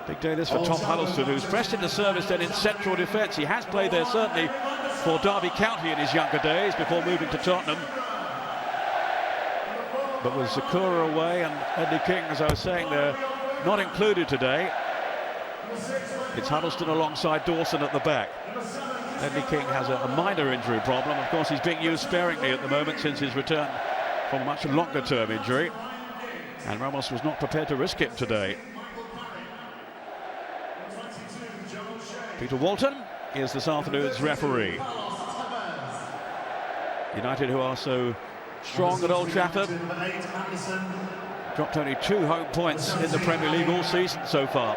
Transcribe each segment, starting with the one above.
Big day this for Tom Huddleston, who's pressed into service then in central defence. He has played there certainly for Derby County in his younger days before moving to Tottenham. But with Zakura away and Eddie King, as I was saying, they're not included today. It's Huddleston alongside Dawson at the back. Eddie King has a minor injury problem. Of course, he's being used sparingly at the moment since his return from a much longer term injury. And Ramos was not prepared to risk it today. Peter Walton is this afternoon's referee. United, who are so strong at Old Trafford, dropped only 2 home points in the Premier League all season so far.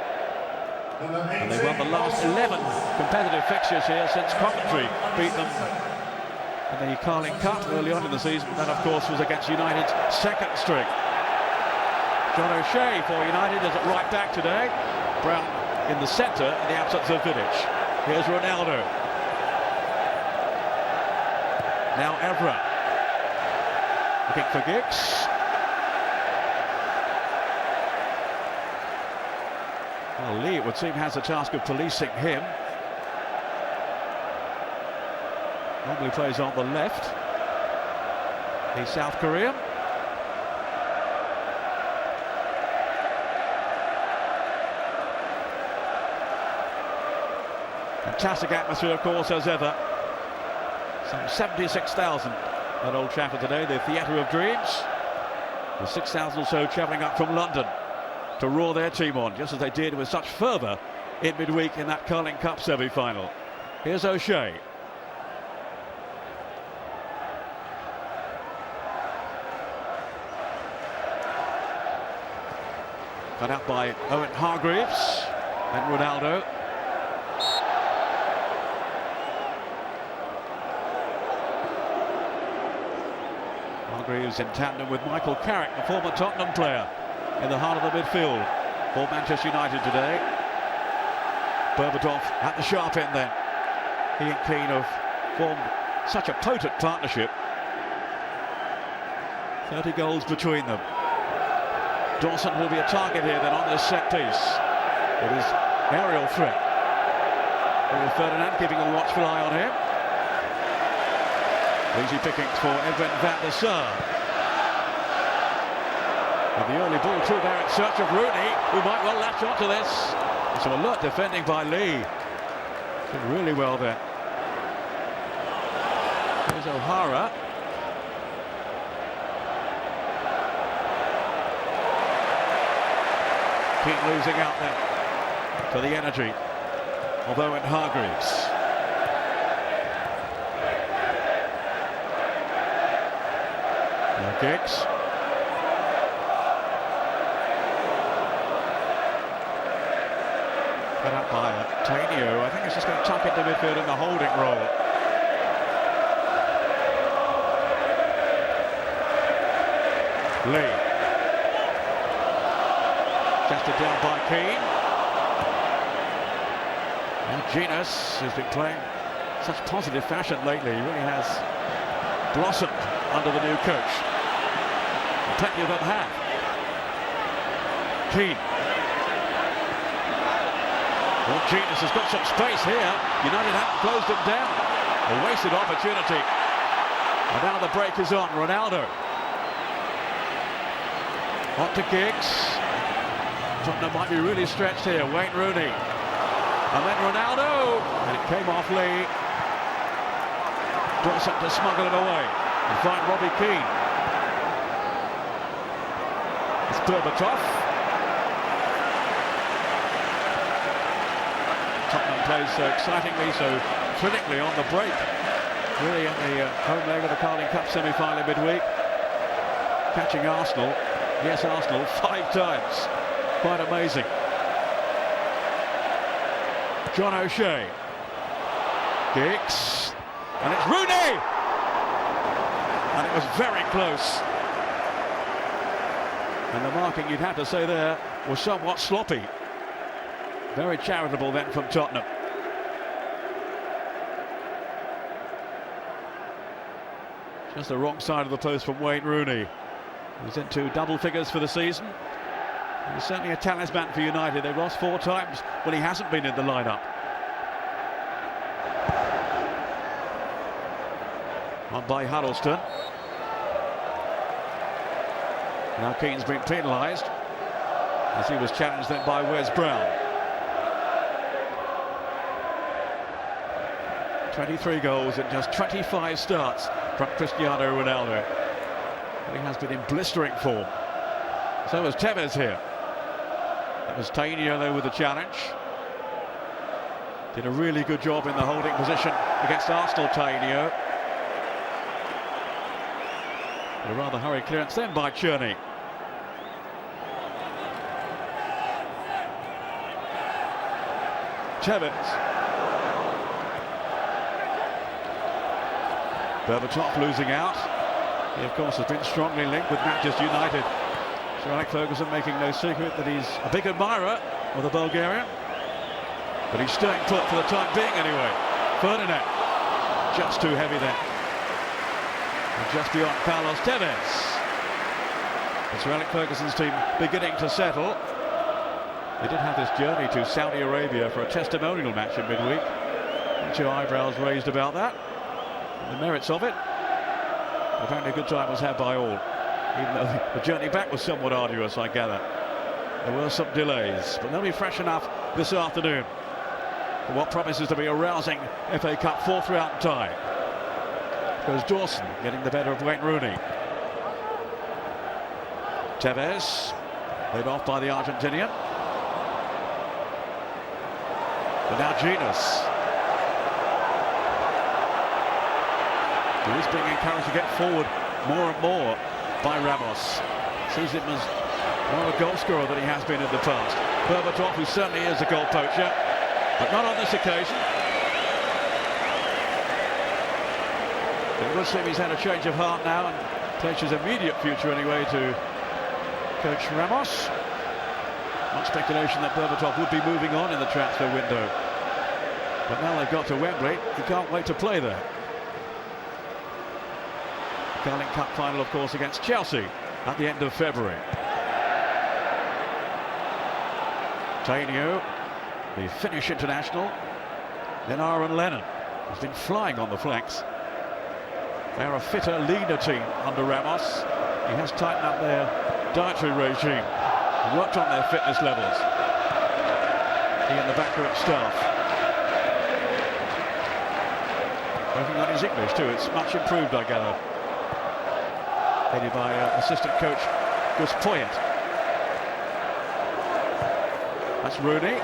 And they've won the last 11 competitive fixtures here since Coventry beat them in the Carling Cup early on in the season. That, of course, was against United's second string. John O'Shea for United is at right back today. Brown in the centre in the absence of Vidic. Here's Ronaldo. Now Evra. Looking for Giggs. Well, Lee, it would seem, has the task of policing him. Normally plays on the left. He's South Korean. Fantastic atmosphere, of course, as ever. Some 76,000 at Old Trafford today, the Theatre of Dreams. The 6,000 or so travelling up from London to roar their team on, just as they did with such fervour in midweek in that Carling Cup semi-final. Here's O'Shea. Cut out by Owen Hargreaves and Ronaldo. Hargreaves in tandem with Michael Carrick, the former Tottenham player, in the heart of the midfield for Manchester United today. Berbatov at the sharp end then. He and Keane have formed such a potent partnership. 30 goals between them. Dawson will be a target here then on this set piece. It is aerial threat. Rio Ferdinand keeping a watchful eye on him. Easy pickings for Edwin van der Sar. With the early ball through there in search of Rooney, who might well latch onto this. Some alert defending by Lee. Did really well there. Here's O'Hara. Keane losing out there for the energy of Owen Hargreaves. Now Giggs. Cut up by Tainio. I think he's just going to tuck into midfield in the holding role. Lee. Chested down by Keane. And Genus has been playing such positive fashion lately. He really has blossomed under the new coach. Plenty of them have. Keane. Well, Genus has got some space here. United haven't closed him down. A wasted opportunity. And now the break is on. Ronaldo. On to Giggs. Tottenham might be really stretched here. Wayne Rooney. And then Ronaldo. And it came off Lee. Dawson to smuggle it away and find Robbie Keane. It's Berbatov. Tottenham plays so excitingly, so thrillingly on the break. Really in the home leg of the Carling Cup semi-final midweek. Catching Arsenal. Yes, Arsenal 5 times. Quite amazing. John O'Shea. Giggs. And it's Rooney! And it was very close. And the marking, you'd have to say there, was somewhat sloppy. Very charitable then from Tottenham. Just the wrong side of the post from Wayne Rooney. He's into double figures for the season. He's certainly a talisman for United. They've lost 4 times when he hasn't been in the lineup. On by Huddleston. Now Keane's been penalised as he was challenged then by Wes Brown. 23 goals in just 25 starts from Cristiano Ronaldo. But he has been in blistering form. So was Tevez here. That was Tainio though with the challenge. Did a really good job in the holding position against Arsenal, Tainio. A rather hurried clearance then by Cherney. Tevez. Berbatov losing out. He of course has been strongly linked with Manchester United. Sir Alex Ferguson making no secret that he's a big admirer of the Bulgarian. But he's staying put for the time being anyway. Ferdinand, just too heavy there. And just beyond Carlos Tevez. Sir Alex Ferguson's team beginning to settle. They did have this journey to Saudi Arabia for a testimonial match in midweek. Two eyebrows raised about that. And the merits of it. Apparently a good time was had by all. Even though the journey back was somewhat arduous, I gather. There were some delays, but they'll be fresh enough this afternoon for what promises to be a rousing FA Cup 4th round tie. Goes Dawson getting the better of Wayne Rooney. Tevez, laid off by the Argentinian. But now Genus. He is being encouraged to get forward more and more by Ramos. Sees him as more of a goal scorer than he has been in the past. Berbatov, who certainly is a goal poacher, but not on this occasion. It would seem he's had a change of heart now and takes his immediate future anyway to coach Ramos. Much speculation that Berbatov would be moving on in the transfer window. But now they've got to Wembley, he can't wait to play there. Carling Cup final, of course, against Chelsea at the end of February. Tainio, the Finnish international. Then Aaron Lennon, who's been flying on the flanks. They're a fitter, leaner team under Ramos. He has tightened up their dietary regime, worked on their fitness levels. He and the backroom staff. Working on his English too, it's much improved, I gather. Headed by assistant coach Gus Poyet. That's Rooney.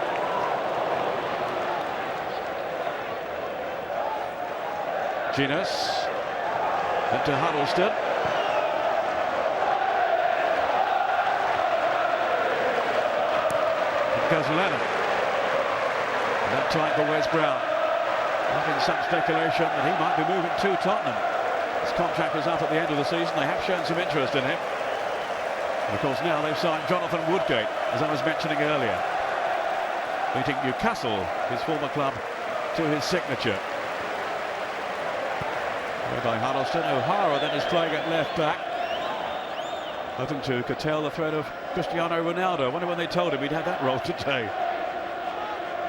Genus. Then to Huddleston. Here goes Lennon. And that time for Wes Brown. There's been some speculation that he might be moving to Tottenham. His contract is up at the end of the season. They have shown some interest in him. And of course now they've signed Jonathan Woodgate, as I was mentioning earlier. Beating Newcastle, his former club, to his signature. By Huddleston. O'Hara then is playing at left back, hoping to curtail the threat of Cristiano Ronaldo. I wonder when they told him he'd had that role today.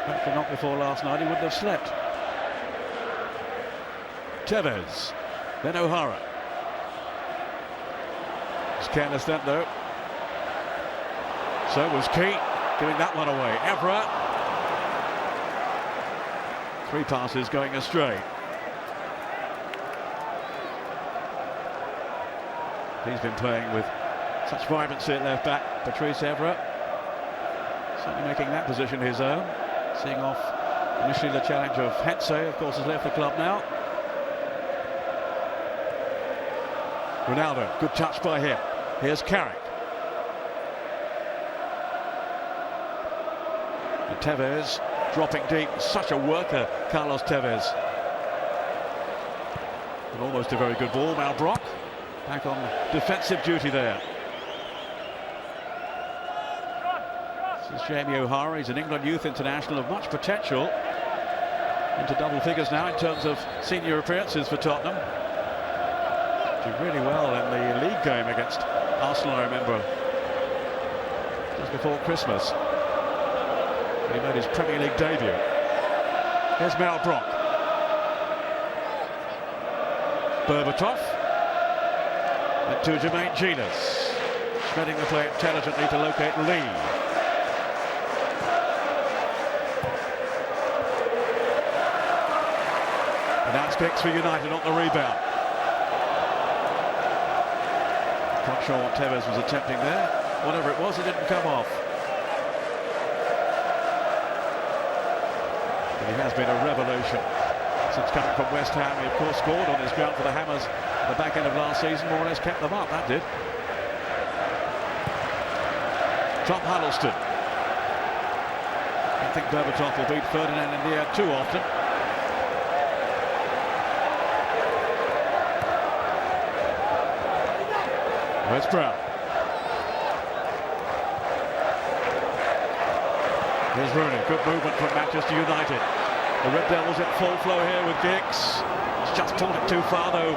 Hopefully not before last night, he wouldn't have slept. Tevez, then O'Hara. It's careless then though. So was Keane, giving that one away. Evra. 3 passes going astray. He's been playing with such vibrancy at left back, Patrice Evra. Certainly making that position his own. Seeing off initially the challenge of Hetze, of course, has left the club now. Ronaldo, good touch by him. Here's Carrick. And Tevez dropping deep. Such a worker, Carlos Tevez. And almost a very good ball. Malbrock back on defensive duty there. This is Jamie O'Hara. He's an England youth international of much potential. Into double figures now in terms of senior appearances for Tottenham. Did really well in the league game against Arsenal, I remember. just before Christmas. He made his Premier League debut. Here's Mel Bronk. Berbatov. And to Jermaine Genius. Spreading the play intelligently to locate Lee. And that's kicks for United on the rebound. Not sure what Tevez was attempting there. Whatever it was, it didn't come off. But he has been a revelation since coming from West Ham. He of course scored on his ground for the Hammers at the back end of last season, more or less kept them up, that did. Tom Huddleston. I don't think Berbatov will beat Ferdinand in the air too often. Where's Brown? Here's Rooney. Good movement from Manchester United. The Red Devils in full flow here with Giggs. He's just pulled it too far though.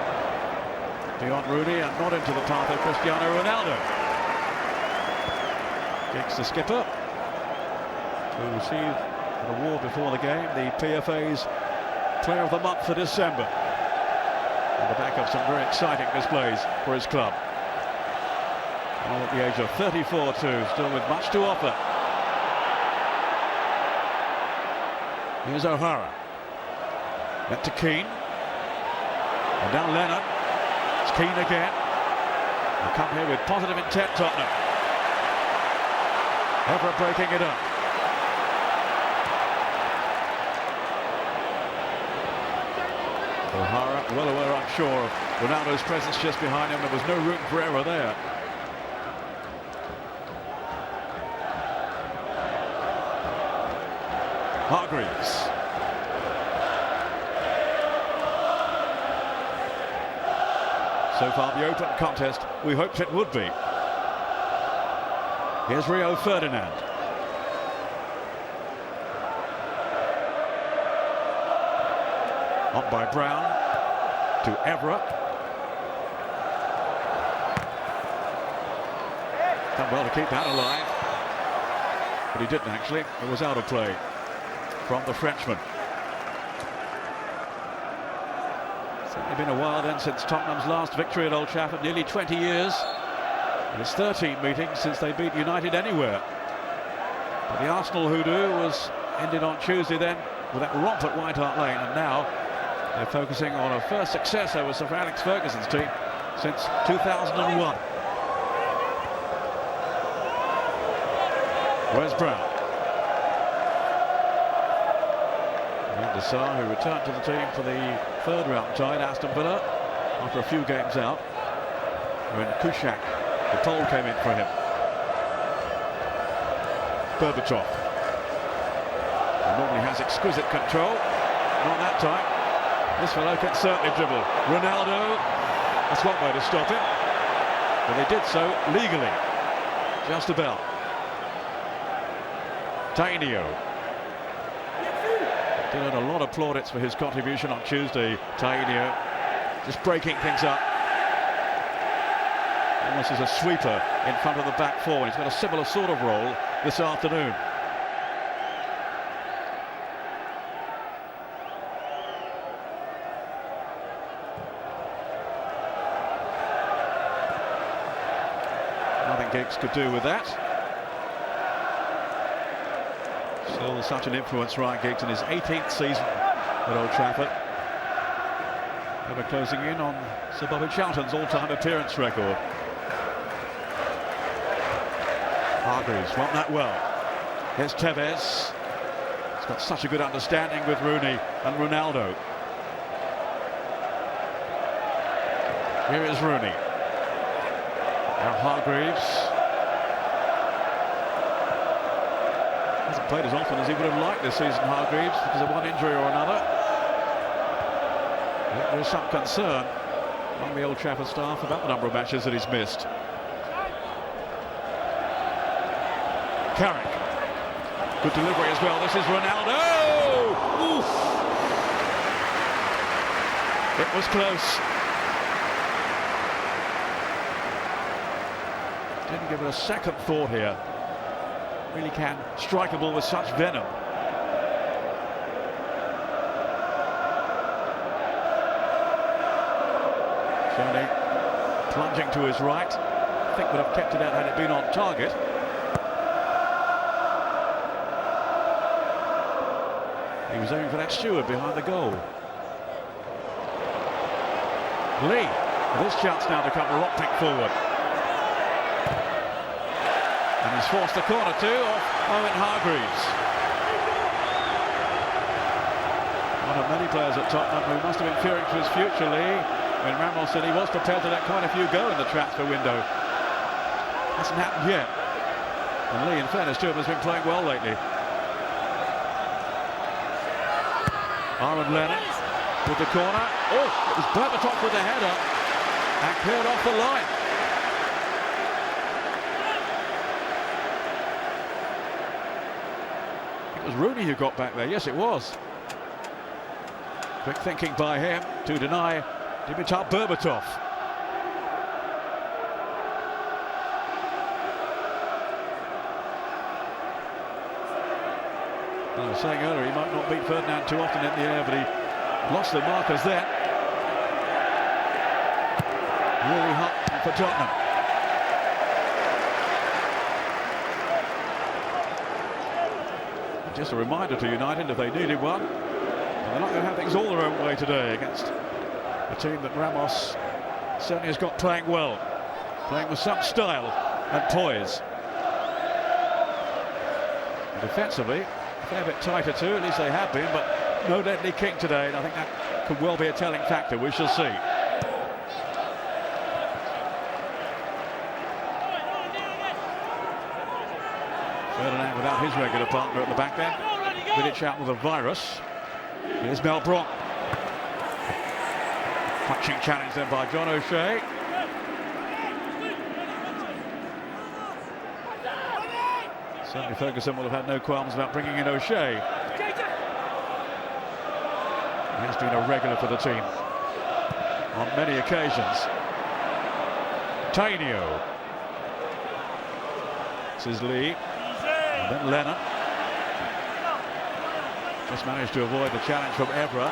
Beyond Rooney and not into the path of Cristiano Ronaldo. Giggs, the skipper, who received an award before the game, the PFA's Player of the Month for December. On the back of some very exciting displays for his club. All at the age of 34 too, still with much to offer. Here's O'Hara. Back to Keane. And now Lennon. It's Keane again. They come here with positive intent, Tottenham. Evra breaking it up. O'Hara, well aware, I'm sure, of Ronaldo's presence just behind him. There was no room for error there. Hargreaves. So far the open contest we hoped it would be. Here's Rio Ferdinand. On by Brown to Evra. Done well to keep that alive. But he didn't actually. It was out of play from the Frenchman. Certainly been a while then since Tottenham's last victory at Old Trafford, nearly 20 years. And it's 13 meetings since they beat United anywhere. But the Arsenal hoodoo was ended on Tuesday then with that romp at White Hart Lane, and now they're focusing on a first success over Sir Alex Ferguson's team since 2001. Where's Brown? Desar, who returned to the team for the third round tie at Aston Villa after a few games out, when Kushak, the pole, came in for him. Berbatov, who normally has exquisite control, not that time. This fellow can certainly dribble. Ronaldo, that's one way to stop him, but they did so legally, just about. Tainio. He had a lot of plaudits for his contribution on Tuesday. Tainio just breaking things up. Almost as a sweeper in front of the back four. He's got a similar sort of role this afternoon. Nothing Giggs could do with that. Still such an influence, Ryan Giggs, in his 18th season at Old Trafford. Ever closing in on Sir Bobby Charlton's all-time appearance record. Hargreaves won that well. Here's Tevez. He's got such a good understanding with Rooney and Ronaldo. Here is Rooney. Now Hargreaves. Hasn't played as often as he would have liked this season, Hargreaves, because of one injury or another. There is some concern among the Old Trafford staff about the number of matches that he's missed. Carrick. Good delivery as well. This is Ronaldo! Oof! It was close. Didn't give it a second thought here. really can strike a ball with such venom. Shirley plunging to his right. I think would have kept it out had it been on target. He was aiming for that steward behind the goal. Lee, with his chance now to come romping forward. And he's forced the corner too off Owen Hargreaves. One of many players at Tottenham who must have been fearing for his future, Lee, when Ramos said he was prepared to let quite a few go in the transfer window. Hasn't happened yet. And Lee, in fairness to him, has been playing well lately. Aaron Lennon with the corner. Oh, it was Berbatov with the header and cleared off the line. It was Rooney who got back there. Yes, it was. Quick thinking by him to deny Dimitar Berbatov. I was saying earlier, he might not beat Ferdinand too often in the air, but he lost the markers there. Really hot for Tottenham. Just a reminder to United, if they needed one, they're not going to have things all their own way today against a team that Ramos certainly has got playing well, playing with some style and poise. And defensively, a fair bit tighter too, at least they have been, but no deadly kick today, and I think that could well be a telling factor. We shall see. Ferdinand without his regular partner at the back then. Vidic out with a virus. Here's Mel Bronk. Punching challenge then by John O'Shea. Certainly Ferguson will have had no qualms about bringing in O'Shea. He has been a regular for the team on many occasions. Tainio. This is Lee. And then Lennon. Just managed to avoid the challenge from Evra.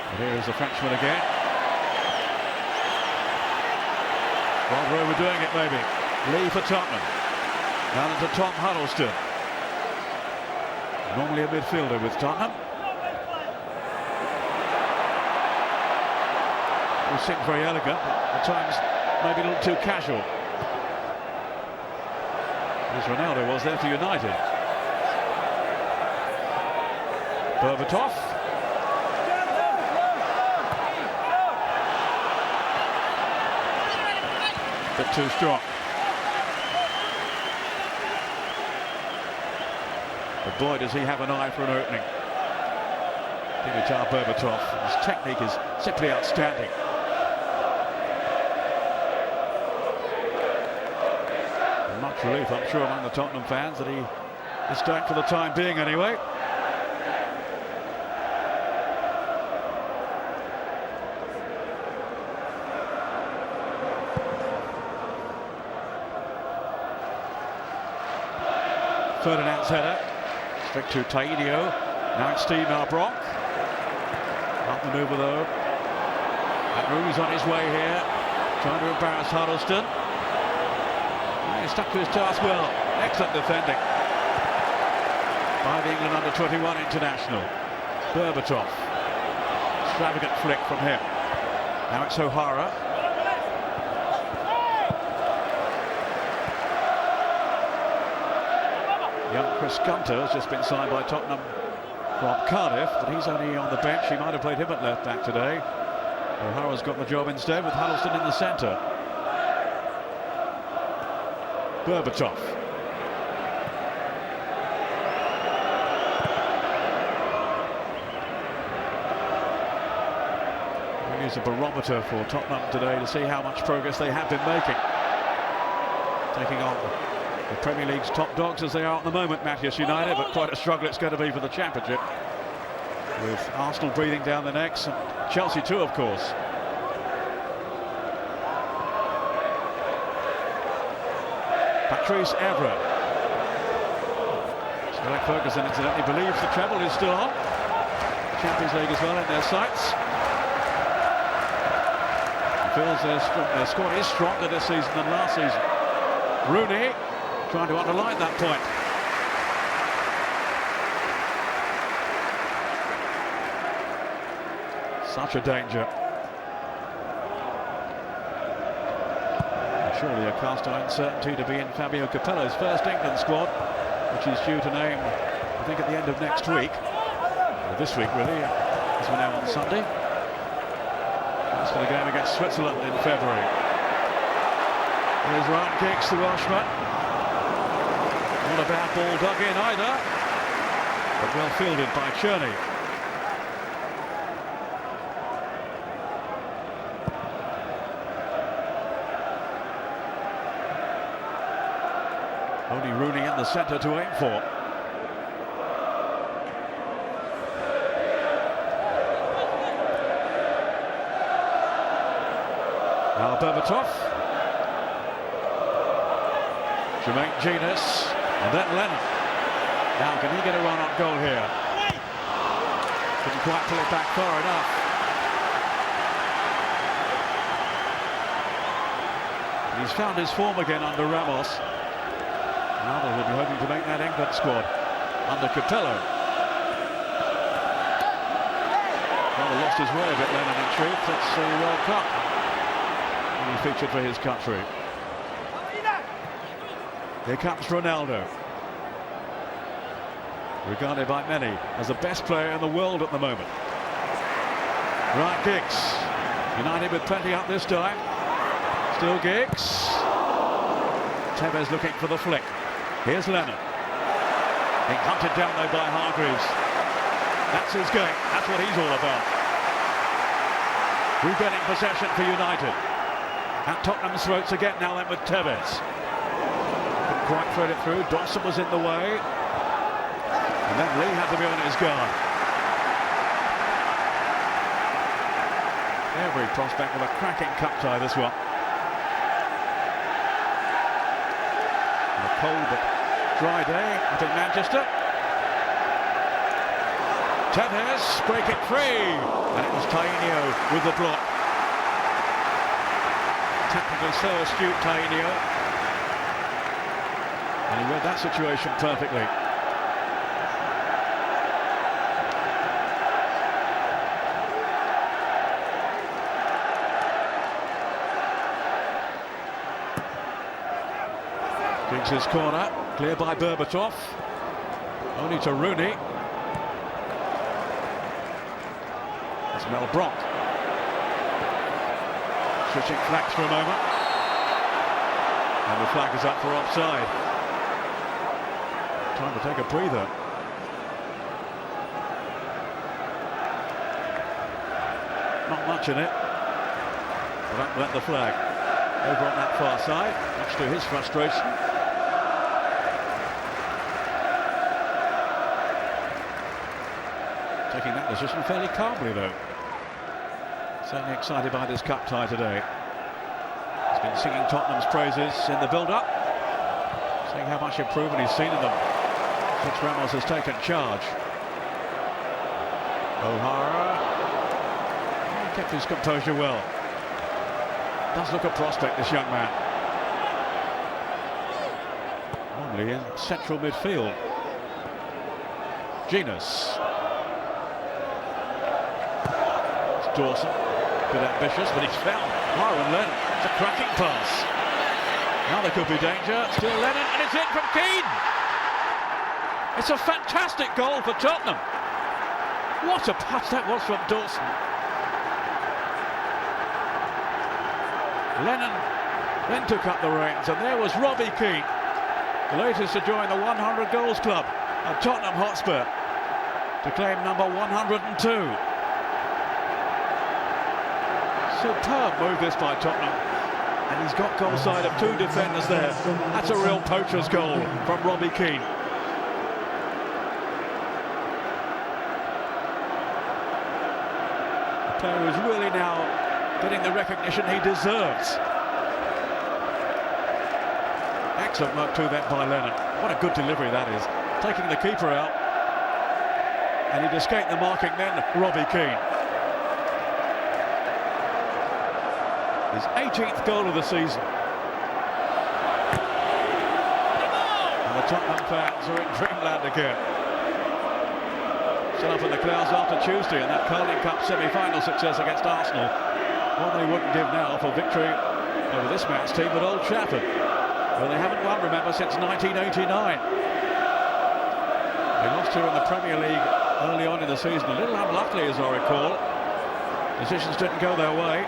And here is the Frenchman again. Rather overdoing it maybe. Lee for Tottenham. Down into Tom Huddleston. Normally a midfielder with Tottenham. He seems very elegant, but at times maybe a little too casual. As Ronaldo was there for United. Berbatov. Bit too strong. But boy, does he have an eye for an opening. Dimitar Berbatov. His technique is simply outstanding. Much relief, I'm sure, among the Tottenham fans that he is staying for the time being anyway. Ferdinand's header. Straight to Tainio. Now it's Steve Bronk. Not manoeuvre though. And Rooney's on his way here. Trying to embarrass Huddleston. He stuck to his task well. Excellent defending by the England under-21 international. Berbatov. Extravagant flick from him. Now it's O'Hara. Young Chris Gunter has just been signed by Tottenham from Cardiff, but he's only on the bench. He might have played him at left back today. O'Hara's got the job instead with Huddleston in the centre. Berbatov. We use a barometer for Tottenham today to see how much progress they have been making. Taking on the Premier League's top dogs as they are at the moment, Manchester United, but quite a struggle it's going to be for the Championship. With Arsenal breathing down their necks, and Chelsea too, of course. Patrice Evra. Alex Ferguson incidentally believes the treble is still on. Champions League as well in their sights. He feels their squad is stronger this season than last season. Rooney trying to underline that point. Such a danger. Surely a cast of uncertainty to be in Fabio Capello's first England squad, which is due to name, I think, at the end of next week. Or this week, really, as we know on Sunday. That's for the game against Switzerland in February. Here's Ryan Giggs, the Welshman. Not a bad ball dug in either, but well fielded by Cherney. Only Rooney in the centre to aim for. Now Berbatov. Jermaine Genius. And then Lennon. Now can he get a run on goal here? Couldn't quite pull it back far enough. He's found his form again under Ramos. Ronaldo will be hoping to make that England squad under Capello. Well, lost his way a bit, Lennon, in truth. That's the World Cup. And he featured for his country. Here comes Ronaldo. Regarded by many as the best player in the world at the moment. Ryan Giggs. United with plenty up this time. Still Giggs. Tevez looking for the flick. Here's Lennon. Being hunted down though by Hargreaves. That's his game. That's what he's all about. Regaining possession for United. At Tottenham's throats again now then with Tevez. Couldn't quite thread it through. Dawson was in the way. And then Lee had to be on his guard. Every prospect of a cracking cup tie, this one. A cold but dry day up in Manchester. Tevez break it free, and it was Tainio with the block. Technically so astute, Tainio, and he read that situation perfectly. Giggs' corner, clear by Berbatov. Only to Rooney. It's Mel Bronk. Switching flanks for a moment. And the flag is up for offside. Time to take a breather. Not much in it. But that went the flag. Over on that far side, much to his frustration. Taking that decision fairly calmly, though. Certainly excited by this cup tie today. He's been singing Tottenham's praises in the build-up, saying how much improvement he's seen in them since Ramos has taken charge. O'Hara kept his composure well. Does look a prospect, this young man. Normally in central midfield. Genius. Dawson, a bit ambitious, but he's found Myron Lennon. It's a cracking pass. Now there could be danger. Still Lennon, and it's in from Keane. It's a fantastic goal for Tottenham. What a pass that was from Dawson. Lennon then took up the reins, and there was Robbie Keane, the latest to join the 100 goals club at Tottenham Hotspur, to claim number 102. Superb move this by Tottenham, and he's got goal side of two defenders there. That's a real poacher's goal from Robbie Keane. The player who's really now getting the recognition he deserves. excellent work to that by Lennon. What a good delivery that is. Taking the keeper out. And he'd escaped the marking then, Robbie Keane. His 18th goal of the season. And the Tottenham fans are in dreamland again. Still up in the clouds after Tuesday and that Carling Cup semi-final success against Arsenal. What they wouldn't give now for victory over this man's team at Old Trafford. Well, they haven't won, remember, since 1989. They lost here in the Premier League early on in the season. A little unluckily, as I recall. Decisions didn't go their way.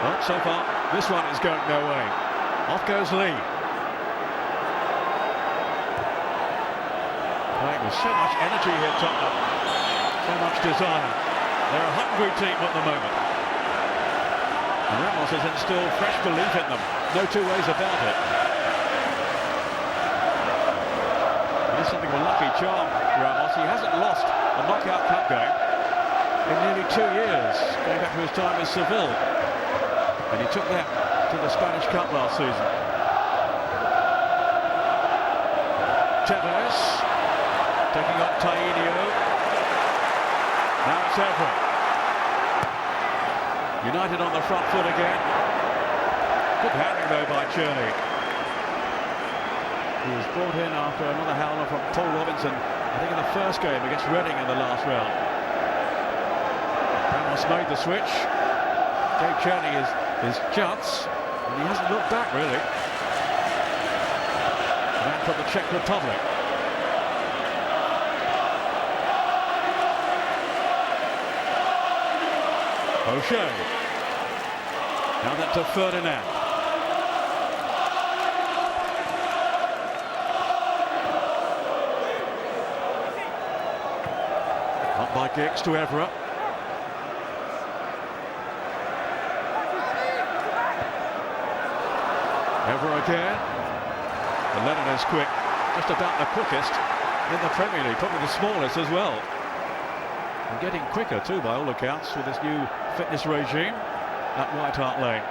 Well, so far, this one is going their way. Off goes Lee. Playing with so much energy here, Tottenham. So much desire. They're a hungry team at the moment. And Ramos has instilled fresh belief in them. No two ways about it. He's something of a lucky charm, Ramos. He hasn't lost a knockout cup game in nearly 2 years, going back to his time in Seville. And he took them to the Spanish Cup last season. Tevez taking up Tainio. Now it's Everett. United on the front foot again. Good handling though by Cherney. He was brought in after another howler from Paul Robinson, I think in the first game against Reading in the last round. Ramos made the switch. Gave Cherney his chance, and he hasn't looked back really. Man from the Czech Republic. O'Shea. Now then to Ferdinand. Up by Giggs to Everett. Everett again. And Lennon is quick. Just about the quickest in the Premier League. Probably the smallest as well. And getting quicker too, by all accounts, with this new fitness regime at White Hart Lane.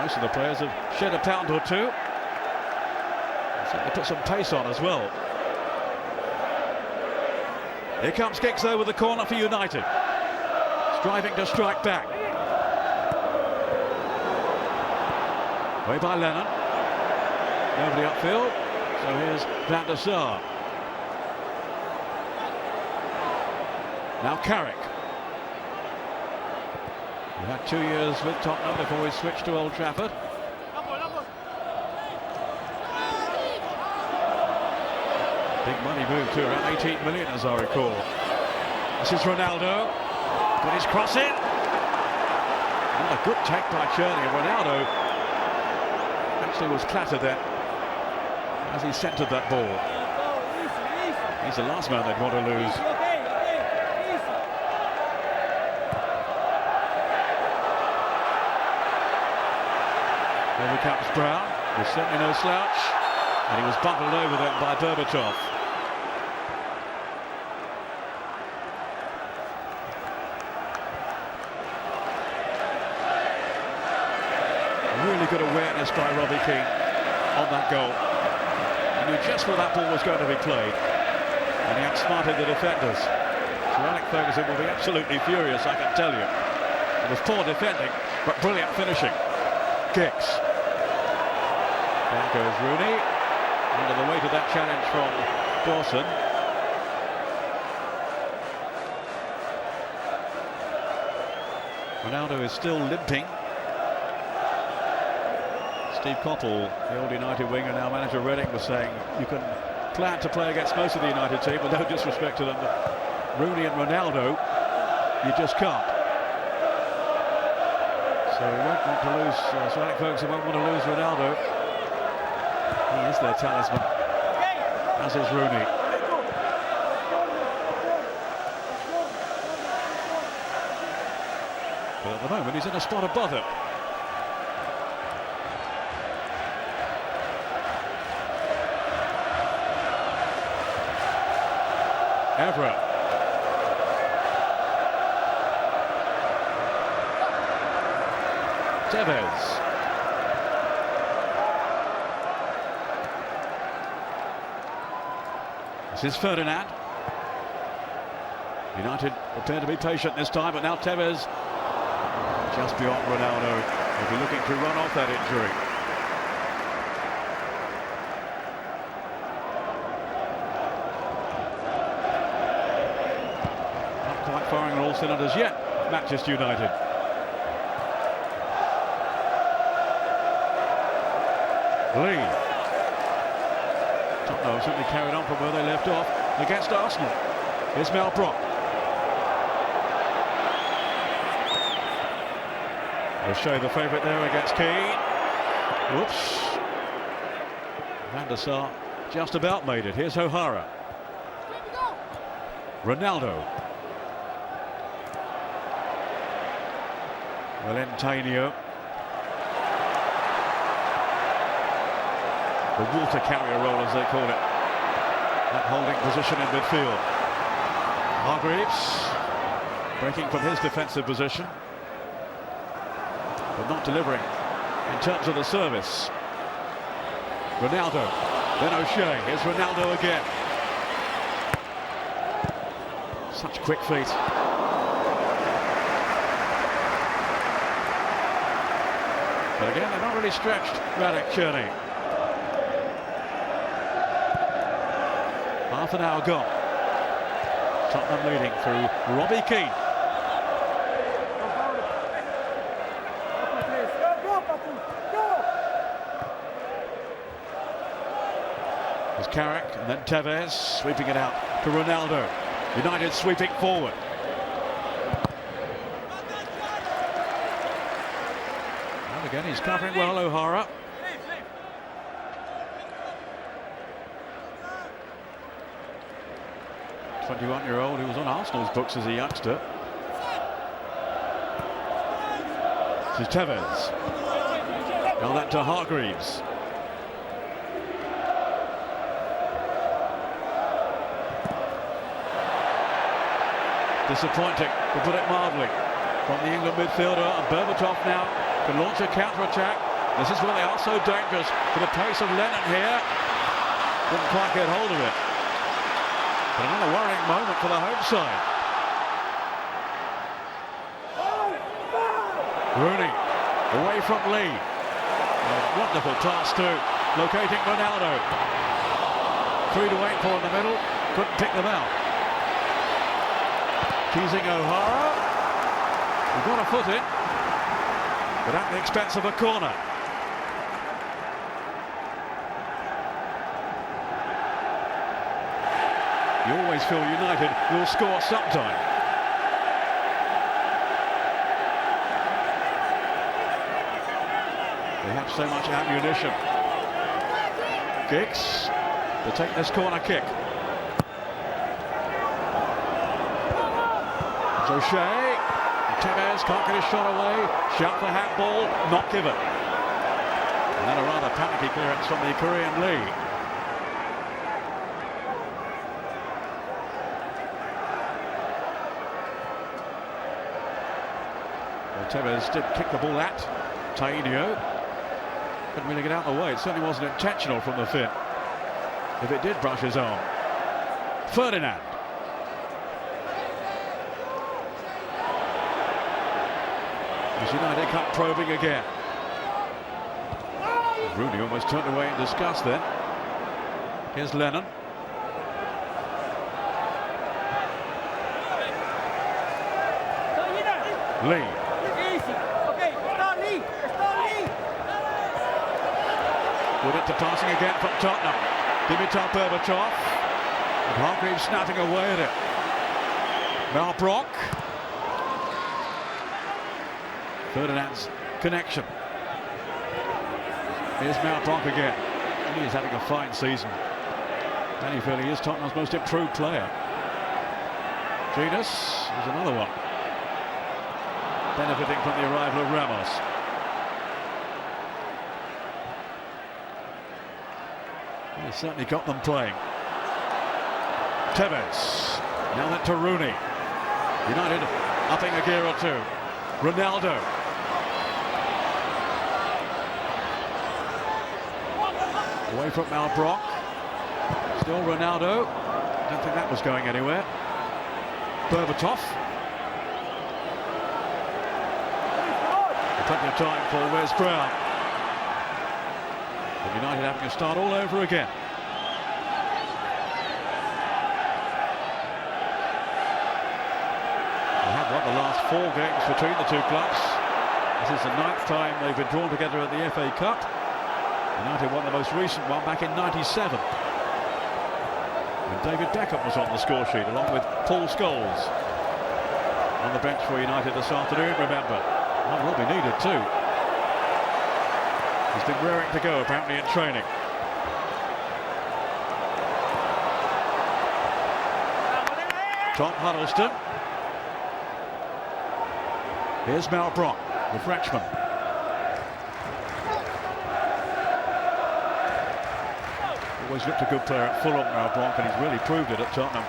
Most of the players have shed a pound or two. Certainly put some pace on as well. Here comes Giggs though with the corner for United. Striving to strike back. Way by Lennon. Nobody upfield. So here's Van der Sar. Now Carrick. He had 2 years with Tottenham before he switched to Old Trafford. Big money move too, around 18 million as I recall. This is Ronaldo. Got his cross in. And a good take by Cherney. Ronaldo actually was clattered there as he centred that ball. He's the last man they'd want to lose. Over comes Brown, there's certainly no slouch, and he was bundled over then by Berbatov. Really good awareness by Robbie Keane on that goal. He knew just where that ball was going to be played, and he outsmarted the defenders. So Alex Ferguson will be absolutely furious, I can tell you. It was poor defending, but brilliant finishing. Giggs. There goes Rooney, under the weight of that challenge from Dawson. Ronaldo is still limping. Steve Coppell, the old United winger, now manager Reading, was saying you can plan to play against most of the United team, with no disrespect to them, but Rooney and Ronaldo, you just can't. So he won't want to lose, so Alex Ferguson won't want to lose Ronaldo. He is their talisman, as is Rooney. But at the moment he's in a spot above him. Everett. Tevez. This is Ferdinand. United appear to be patient this time, but now Tevez just beyond Ronaldo. He'll be looking to run off that injury. Not quite firing on all cylinders yet, Manchester United. Lee. Tottenham certainly carried on from where they left off against Arsenal. Here's Mel Brock. They'll show the favourite there against Keane. Whoops. Van der Sar just about made it. Here's O'Hara. Ronaldo. Valentino. The water carrier role, as they call it. That holding position in midfield. Hargreaves breaking from his defensive position, but not delivering in terms of the service. Ronaldo, then O'Shea. Here's Ronaldo again. Such quick feet. But again, they're not really stretched, Radek Cherny. Half an hour gone. Tottenham leading through Robbie Keane. There's Carrick and then Tevez sweeping it out to Ronaldo. United sweeping forward. And again, he's covering well, O'Hara. A 21-year-old who was on Arsenal's books as a youngster. This is Tevez. Now that to Hargreaves. Disappointing, to put it mildly, from the England midfielder. And Berbatov now can launch a counter-attack. This is where they are so dangerous for the pace of Lennon here. Didn't quite get hold of it. But another worrying moment for the home side. Rooney, away from Lee. A wonderful pass to locating Ronaldo. 3 to 8 for in the middle, couldn't pick them out. Teasing O'Hara. He got a foot in, but at the expense of a corner. You always feel United will score sometime. They have so much ammunition. Giggs to take this corner kick. O'Shea, Tevez can't get his shot away. Shout for handball, not given. And then a rather panicky clearance from the Korean Lee. Well, Tevez did kick the ball at Tainio. Couldn't really get out of the way. It certainly wasn't intentional from the Finn. If it did brush his arm. Ferdinand. As United come probing again. Rooney almost turned away in disgust then. Here's Lennon. Lee. Good into passing again from Tottenham. Dimitar Berbatov. And Hargreaves snapping away at it. Mel Brock. Ferdinand's connection. Here's Mel Brock again. He is having a fine season. And he really is Tottenham's most improved player. Genus is another one. Benefiting from the arrival of Ramos. He's certainly got them playing. Tevez. Now that to Rooney. United upping a gear or two. Ronaldo. Away from Malbrook. Still Ronaldo. Don't think that was going anywhere. Berbatov. Plenty of time for Wes Brown. And United having to start all over again. They have won the last 4 games between the two clubs. This is the 9th time they've been drawn together at the FA Cup. United won the most recent one back in '97. And David Beckham was on the score sheet along with Paul Scholes. On the bench for United this afternoon, remember. That will be needed too. He's been raring to go apparently in training. Tom Huddleston. Here's Malbrook, the Frenchman. Always looked a good player at Fulham, Malbrook, and he's really proved it at Tottenham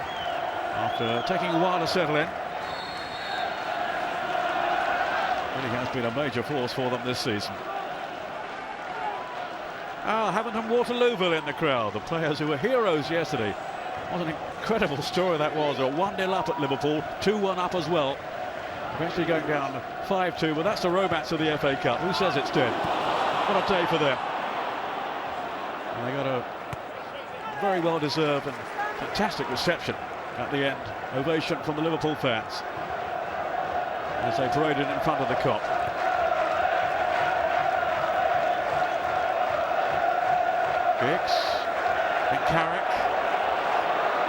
after taking a while to settle in. Really has been a major force for them this season. Haventon Waterlooville in the crowd, the players who were heroes yesterday. What an incredible story that was. A 1-0 up at Liverpool, 2-1 up as well. Eventually going down 5-2, but that's the romance of the FA Cup. Who says it's dead? What a day for them. And they got a very well-deserved and fantastic reception at the end. Ovation from the Liverpool fans as they paraded in front of the Kop. Giggs, and Carrick.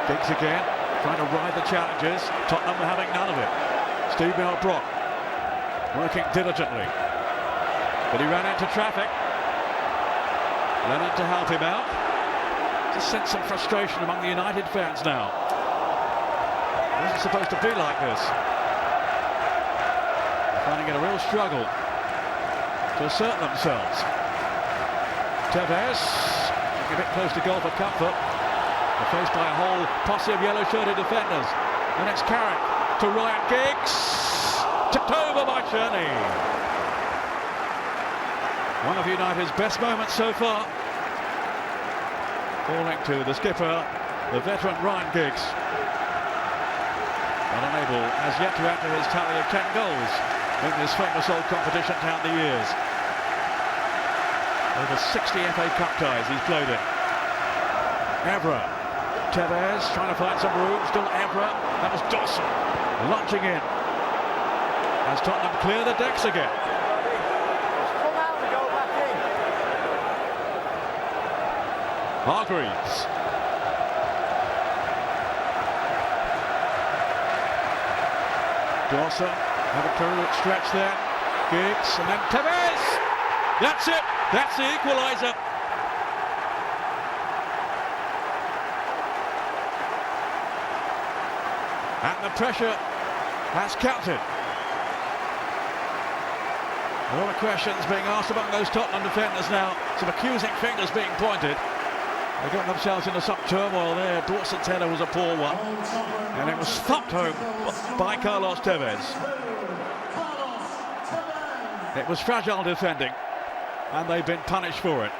Giggs again, trying to ride the challenges. Tottenham were having none of it. Steve Malbrook working diligently, but he ran into traffic. Lennon to help him out. Just sense some frustration among the United fans now. It wasn't supposed to be like this. Finding it a real struggle to assert themselves. Tevez, a bit close to goal for comfort. They're faced by a whole posse of yellow-shirted defenders. And it's Carrick to Ryan Giggs. Tipped over by Cherney. One of United's best moments so far. Falling to the skipper, the veteran Ryan Giggs. But unable as yet to add to his tally of 10 goals. In this famous old competition down the years. Over 60 FA Cup ties he's played in. Evra. Tevez trying to find some room. Still Evra. That was Dawson launching in. As Tottenham clear the decks again. Come out and go back in. Hargreaves. Dawson. Have a terrific stretch there. Giggs and then Tevez. That's it. That's the equalizer. And the pressure has counted. A lot of questions being asked among those Tottenham defenders now. Some accusing fingers being pointed. They got themselves into some turmoil there. Dawson's header was a poor one. And it was thumped home by Carlos Tevez. It was fragile defending, and they've been punished for it.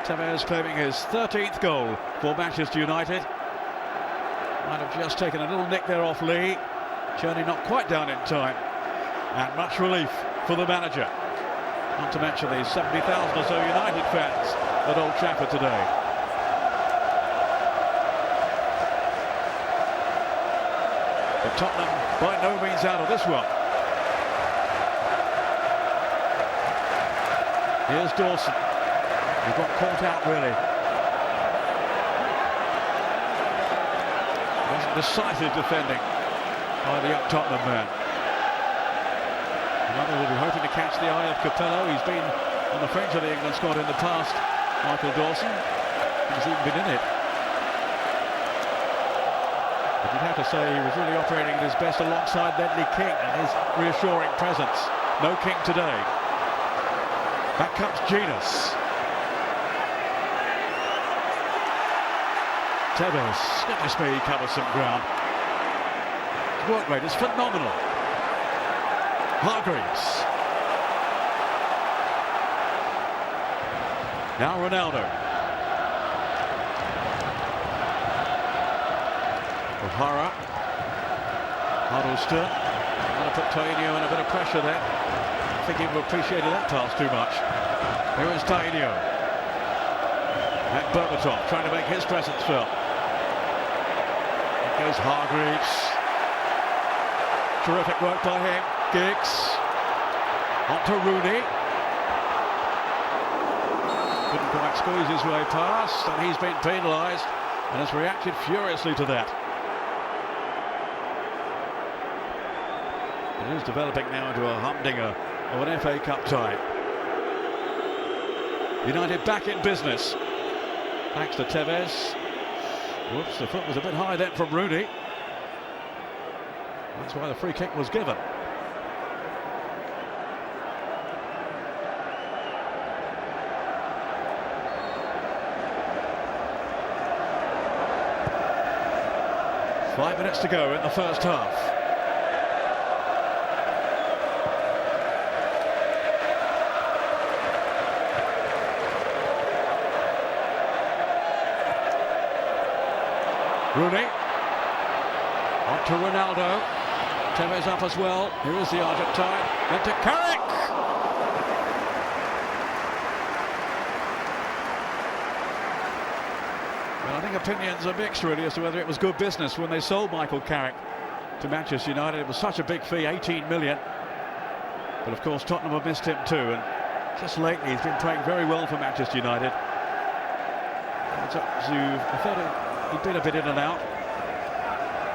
Tevez claiming his 13th goal for Manchester United. Might have just taken a little nick there off Lee. Cherney not quite down in time. And much relief for the manager. Not to mention the 70,000 or so United fans at Old Trafford today. But Tottenham by no means out of this one. Here's Dawson. He got caught out really. It wasn't decisive defending by the young Tottenham man. Another will be hoping to catch the eye of Capello. He's been on the fringe of the England squad in the past. Michael Dawson. He's even been in it. But you'd have to say he was really operating at his best alongside Ledley King and his reassuring presence. No King today. Back comes Genus. Tevez, goodness me, he covers some ground. His work rate is phenomenal. Hargreaves. Now Ronaldo. O'Hara. Huddleston. Going to put Tainio in a bit of pressure there. I think he would have appreciated that pass too much. Here is Tainio. And Berbatov trying to make his presence felt. There goes Hargreaves. Terrific work by him. Giggs. On to Rooney. Couldn't quite squeeze his way past, and he's been penalised and has reacted furiously to that. It is developing now into a humdinger of an FA Cup tie. United back in business. Thanks to Tevez. Whoops, the foot was a bit high then from Rooney. That's why the free kick was given. Five minutes to go in the first half. Rooney. On to Ronaldo. Tevez up as well. Here is the Argentine. Then to Carrick. Well, I think opinions are mixed really as to whether it was good business when they sold Michael Carrick to Manchester United. It was such a big fee, 18 million. But of course Tottenham have missed him too, and just lately he's been playing very well for Manchester United. I thought he'd been a bit in and out,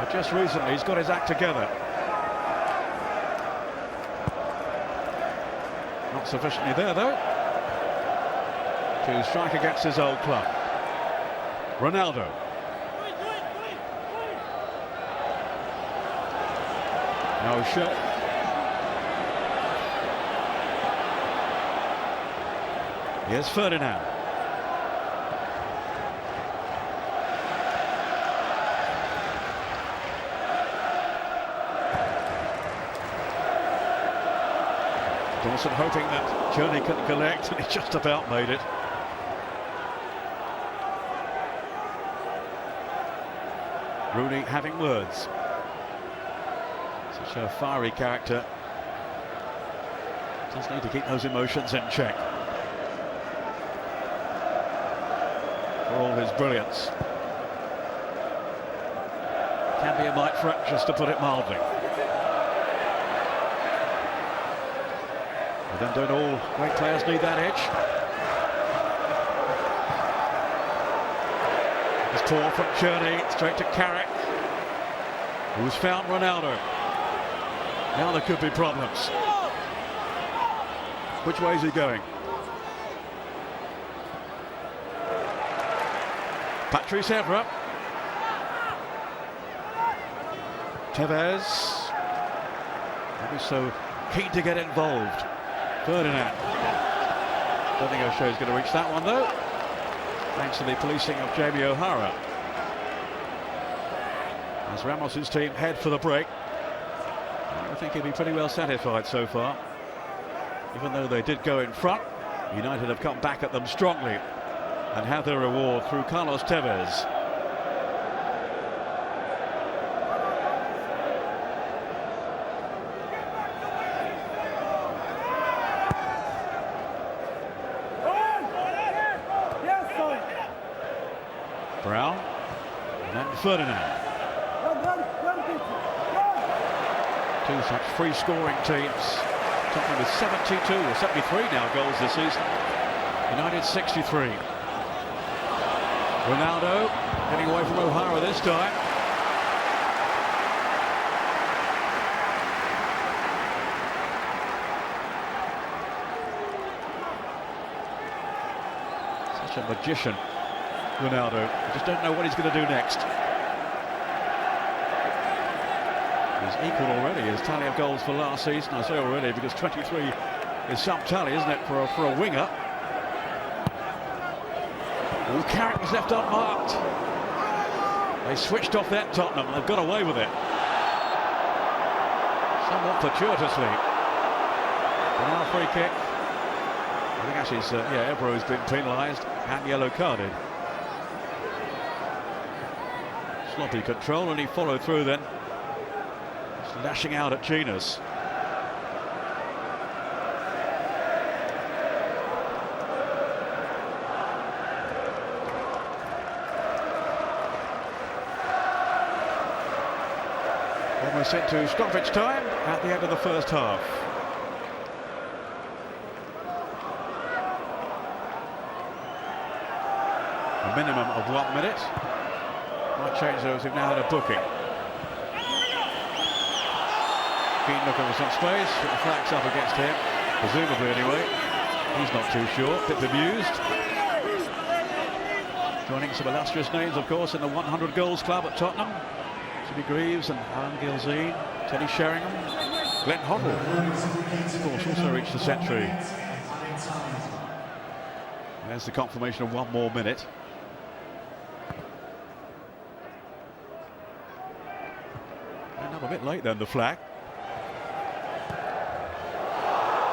but just recently he's got his act together. Not sufficiently there though to strike against his old club. Ronaldo. No shot. Here's Ferdinand. Dawson hoping that Journey couldn't collect, and he just about made it. Rooney having words. Such a fiery character. Just need to keep those emotions in check. For all his brilliance. Can be a mite fractious, to put it mildly. But then don't all great players need that edge? It's poor from Journey, straight to Carrick, who's found Ronaldo. Now there could be problems. Which way is he going? Patrice Evra. Tevez. Maybe so keen to get involved. Ferdinand. Don't think O'Shea's going to reach that one though, thanks to the policing of Jamie O'Hara. As Ramos's team head for the break, I think he'll be pretty well satisfied so far. Even though they did go in front, United have come back at them strongly and have their reward through Carlos Tevez. Brown, and then Ferdinand. Two such free scoring teams. Tottenham with 72 or 73 now goals this season. United 63. Ronaldo getting away from O'Hara this time. Such a magician, Ronaldo. You just don't know what he's going to do next. He's equal already his tally of goals for last season. I say already because 23 is some tally, isn't it, for a winger. Oh, Carrick was left unmarked. They switched off that Tottenham. They've got away with it. Somewhat fortuitously. But now free kick I think actually it's, Ebro's been penalised and yellow carded. Sloppy control, and he followed through then. Just lashing out at Genus. Almost into stoppage time at the end of the first half. A minimum of 1 minute. Might change those who've now had a booking. Keen looking for some space, but the flag's up against him, presumably anyway. He's not too sure, a bit bemused. Joining some illustrious names, of course, in the 100 goals club at Tottenham. Jimmy Greaves and Alan Gilzine, Teddy Sheringham, Glenn Hoddle, of course, also reached the century. There's the confirmation of 1 more minute. And up a bit late then, the flag.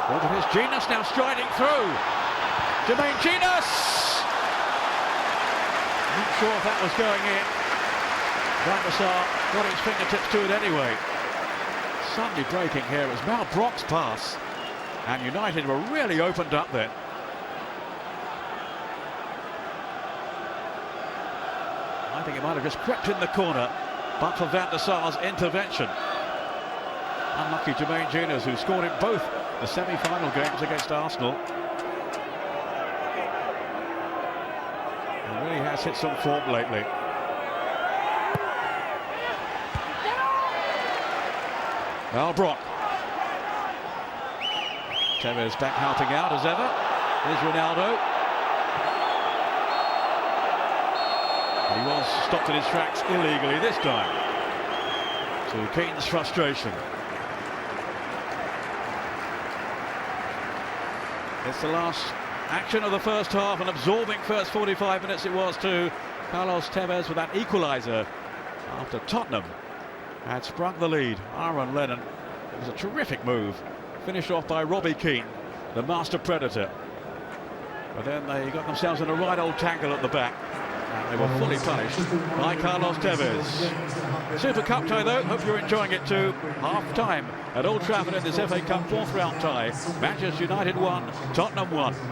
Well, here's Genus now striding through. Jermaine Genus! Not sure if that was going in. Van der Sar got his fingertips to it anyway. Suddenly breaking here. It was Mal Brock's pass. And United were really opened up then. I think it might have just crept in the corner, but for Van der Sar's intervention. Unlucky Jermaine Genus, who scored in both the semi-final games against Arsenal. He really has hit some form lately. Mal Brock. Tevez back helping out as ever. Here's Ronaldo. And he was stopped in his tracks illegally this time. To Keane's frustration. It's the last action of the first half, an absorbing first 45 minutes it was to Carlos Tevez with that equaliser after Tottenham had sprung the lead. Aaron Lennon, it was a terrific move, finished off by Robbie Keane, the master predator. But then they got themselves in a right old tangle at the back, and they were fully punished by Carlos Tevez. Super Cup tie though, hope you're enjoying it too. Half time at Old Trafford in this FA Cup 4th round tie. Manchester United 1, Tottenham 1. Looking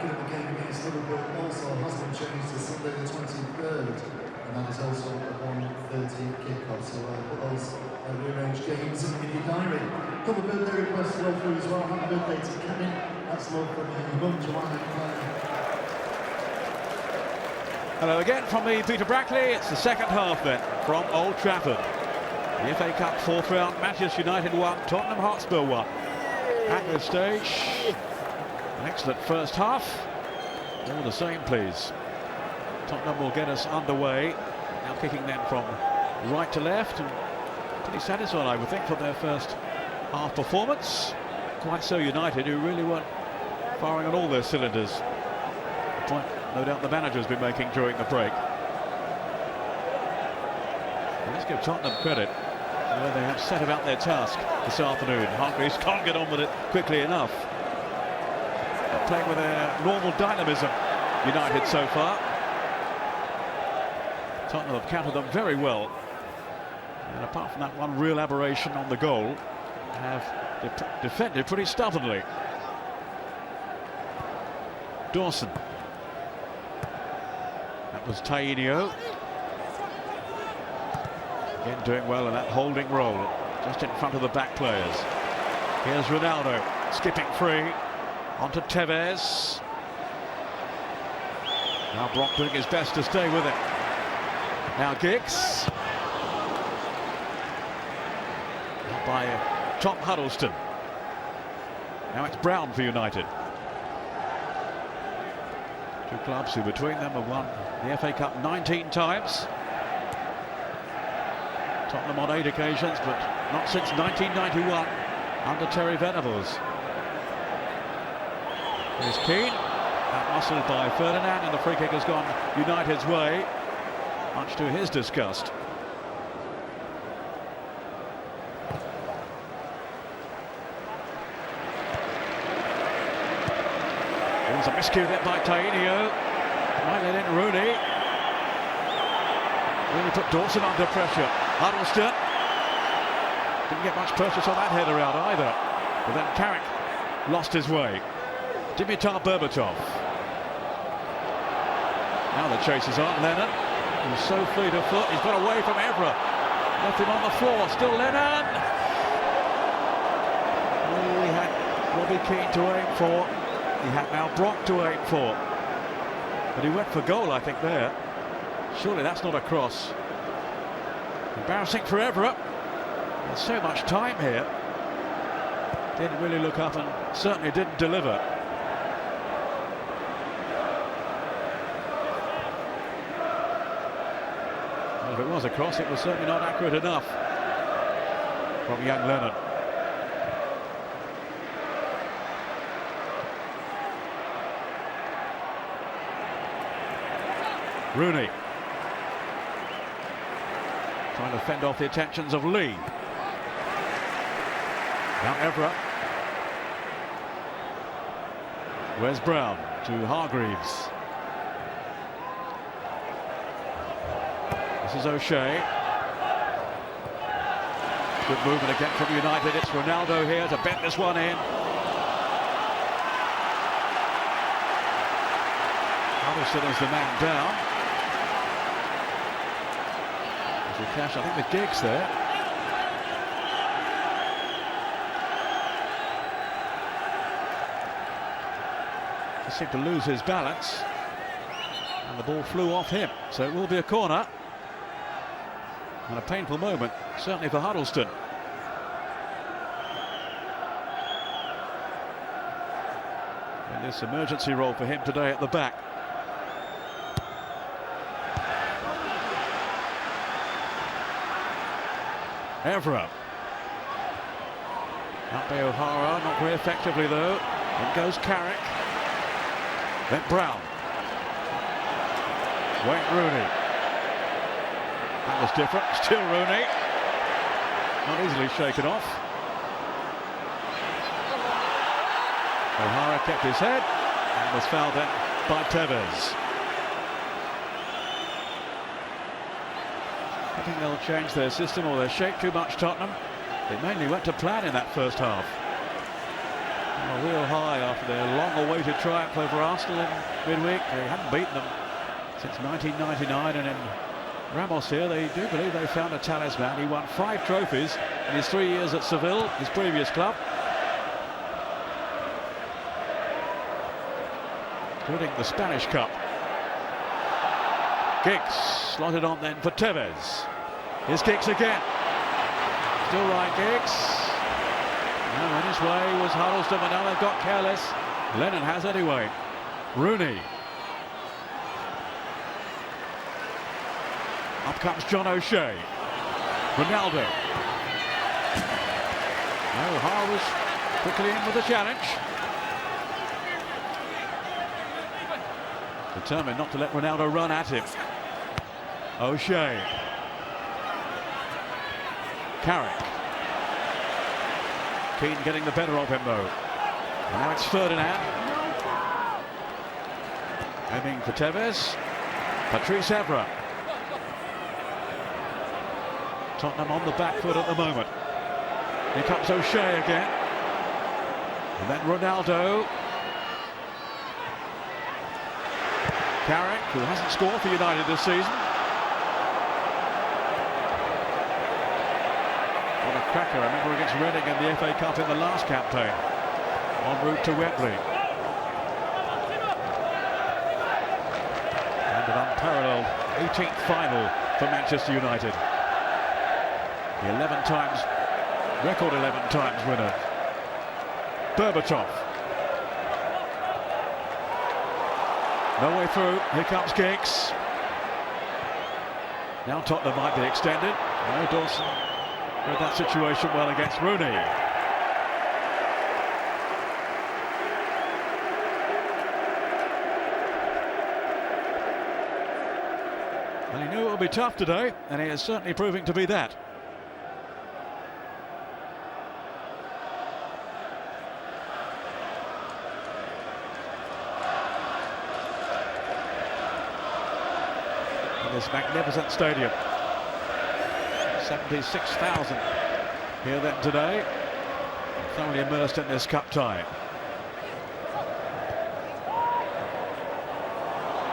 at the game against Liverpool, also has been changed to Sunday the 23rd, and that is also a 1:30 kickoff. So put those rearranged games in your diary. A couple of birthday requests to go through as well. Happy birthday to Kevin. That's love from your mum, Joanna. Hello again from me, Peter Brackley. It's the second half then from Old Trafford. The FA Cup 4th round, Manchester United 1, Tottenham Hotspur 1. At this stage, an excellent first half. All the same, please. Tottenham will get us underway. Now kicking then from right to left. And pretty satisfied, I would think, for their first half performance. Quite so United, who really weren't firing on all their cylinders. A point, no doubt, the manager's been making during the break. Well, let's give Tottenham credit. Where they have set about their task this afternoon. Hargreaves can't get on with it quickly enough. They're playing with their normal dynamism, United, so far. Tottenham have countered them very well. And apart from that one real aberration on the goal, have defended pretty stubbornly. Dawson. That was Tainio. Again doing well in that holding role, just in front of the back players. Here's Ronaldo, skipping free, onto Tevez. Now Brock doing his best to stay with it. Now Giggs. By Tom Huddleston. Now it's Brown for United. Two clubs who between them have won the FA Cup 19 times. Tottenham on 8 occasions, but not since 1991 under Terry Venables. Here's Keane, out-muscled by Ferdinand, and the free kick has gone United's way, much to his disgust. There's a miscue there by Tainio. Might let in Rooney. Really put Dawson under pressure. Huddleston. Didn't get much purchase on that header out either. But then Carrick lost his way. Dimitar Berbatov. Now the chase is on. Lennon, who's so fleet of foot. He's got away from Evra. Left him on the floor. Still Lennon. Oh, he had Robbie Keane to aim for. He had now Brock to aim for. But he went for goal, I think, there. Surely that's not a cross. Embarrassing for Evra. There's so much time here. Didn't really look up and certainly didn't deliver. Well, if it was a cross, it was certainly not accurate enough from young Lennon. Rooney trying to fend off the attentions of Lee. Now Evra. Where's Brown? To Hargreaves. This is O'Shea. Good movement again from United. It's Ronaldo here to bend this one in. Huddleston is the man down. Cash, I think the Giggs there. He seemed to lose his balance and the ball flew off him, so it will be a corner and a painful moment, certainly for Huddleston. And this emergency role for him today at the back. Evra. Up by O'Hara, not very effectively though. In goes Carrick. Then Brown. Wayne Rooney. That was different. Still Rooney. Not easily shaken off. O'Hara kept his head and was fouled then by Tevez. I think they'll change their system or their shape too much, Tottenham. They mainly went to plan in that first half. A real high after their long-awaited triumph over Arsenal in midweek. They hadn't beaten them since 1999, and in Ramos here, they do believe they found a talisman. He won 5 trophies in his 3 years at Seville, his previous club, including the Spanish Cup. Giggs slotted on then for Tevez. Here's Giggs again. Still Ryan Giggs. Now in his way was Huddleston, but now they've got careless. Lennon has anyway. Rooney. Up comes John O'Shea. Ronaldo. O'Hara was quickly in with the challenge. Determined not to let Ronaldo run at him. O'Shea. Carrick. Keane getting the better of him though. And now it's Ferdinand. Aiming for Tevez. Patrice Evra. Tottenham on the back foot at the moment. Here comes O'Shea again. And then Ronaldo. Carrick, who hasn't scored for United this season. What a cracker, I remember against Reading in the FA Cup in the last campaign. En route to Wembley. And an unparalleled 18th final for Manchester United. The 11 times, record 11 times winner. Berbatov. No way through. Here comes Giggs. Now Tottenham might be extended. No, Dawson read that situation well against Rooney. And he knew it would be tough today, and he is certainly proving to be that. in this magnificent stadium. 76,000 here then today, thoroughly immersed in this cup tie.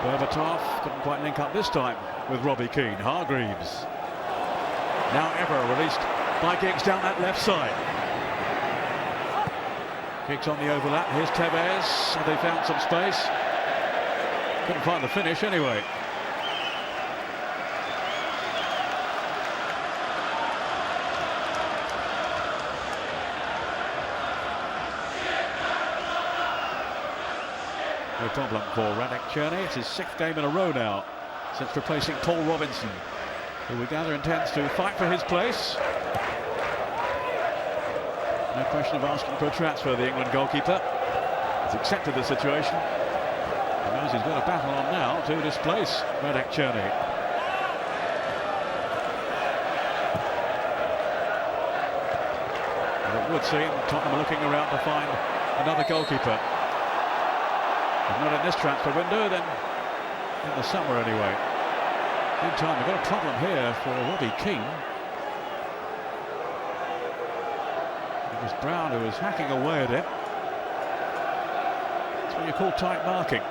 Berbatov couldn't quite link up this time with Robbie Keane. Hargreaves. Now ever released by Giggs down that left side. Giggs on the overlap. Here's Tevez. They found some space. Couldn't find the finish anyway. No problem for Radek Cherny. It's his 6th game in a row now since replacing Paul Robinson, who we gather intends to fight for his place. No question of asking for a transfer, the England goalkeeper. He's accepted the situation. He knows he's got a battle on now to displace Radek Cherny. And it would seem Tottenham are looking around to find another goalkeeper. If not in this transfer window, then in the summer anyway. Meantime, we've got a problem here for Robbie Keane. It was Brown who was hacking away at him. That's what you call tight marking.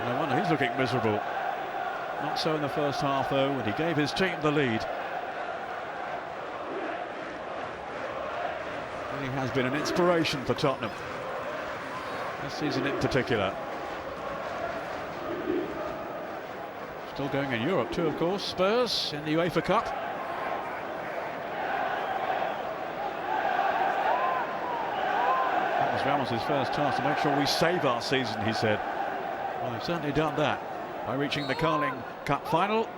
No wonder he's looking miserable. Not so in the first half, though, when he gave his team the lead. He has been an inspiration for Tottenham this season in particular. Still going in Europe too, of course. Spurs in the UEFA Cup. That was Ramos' first task, to make sure we save our season, he said. Well, they've certainly done that by reaching the Carling Cup final,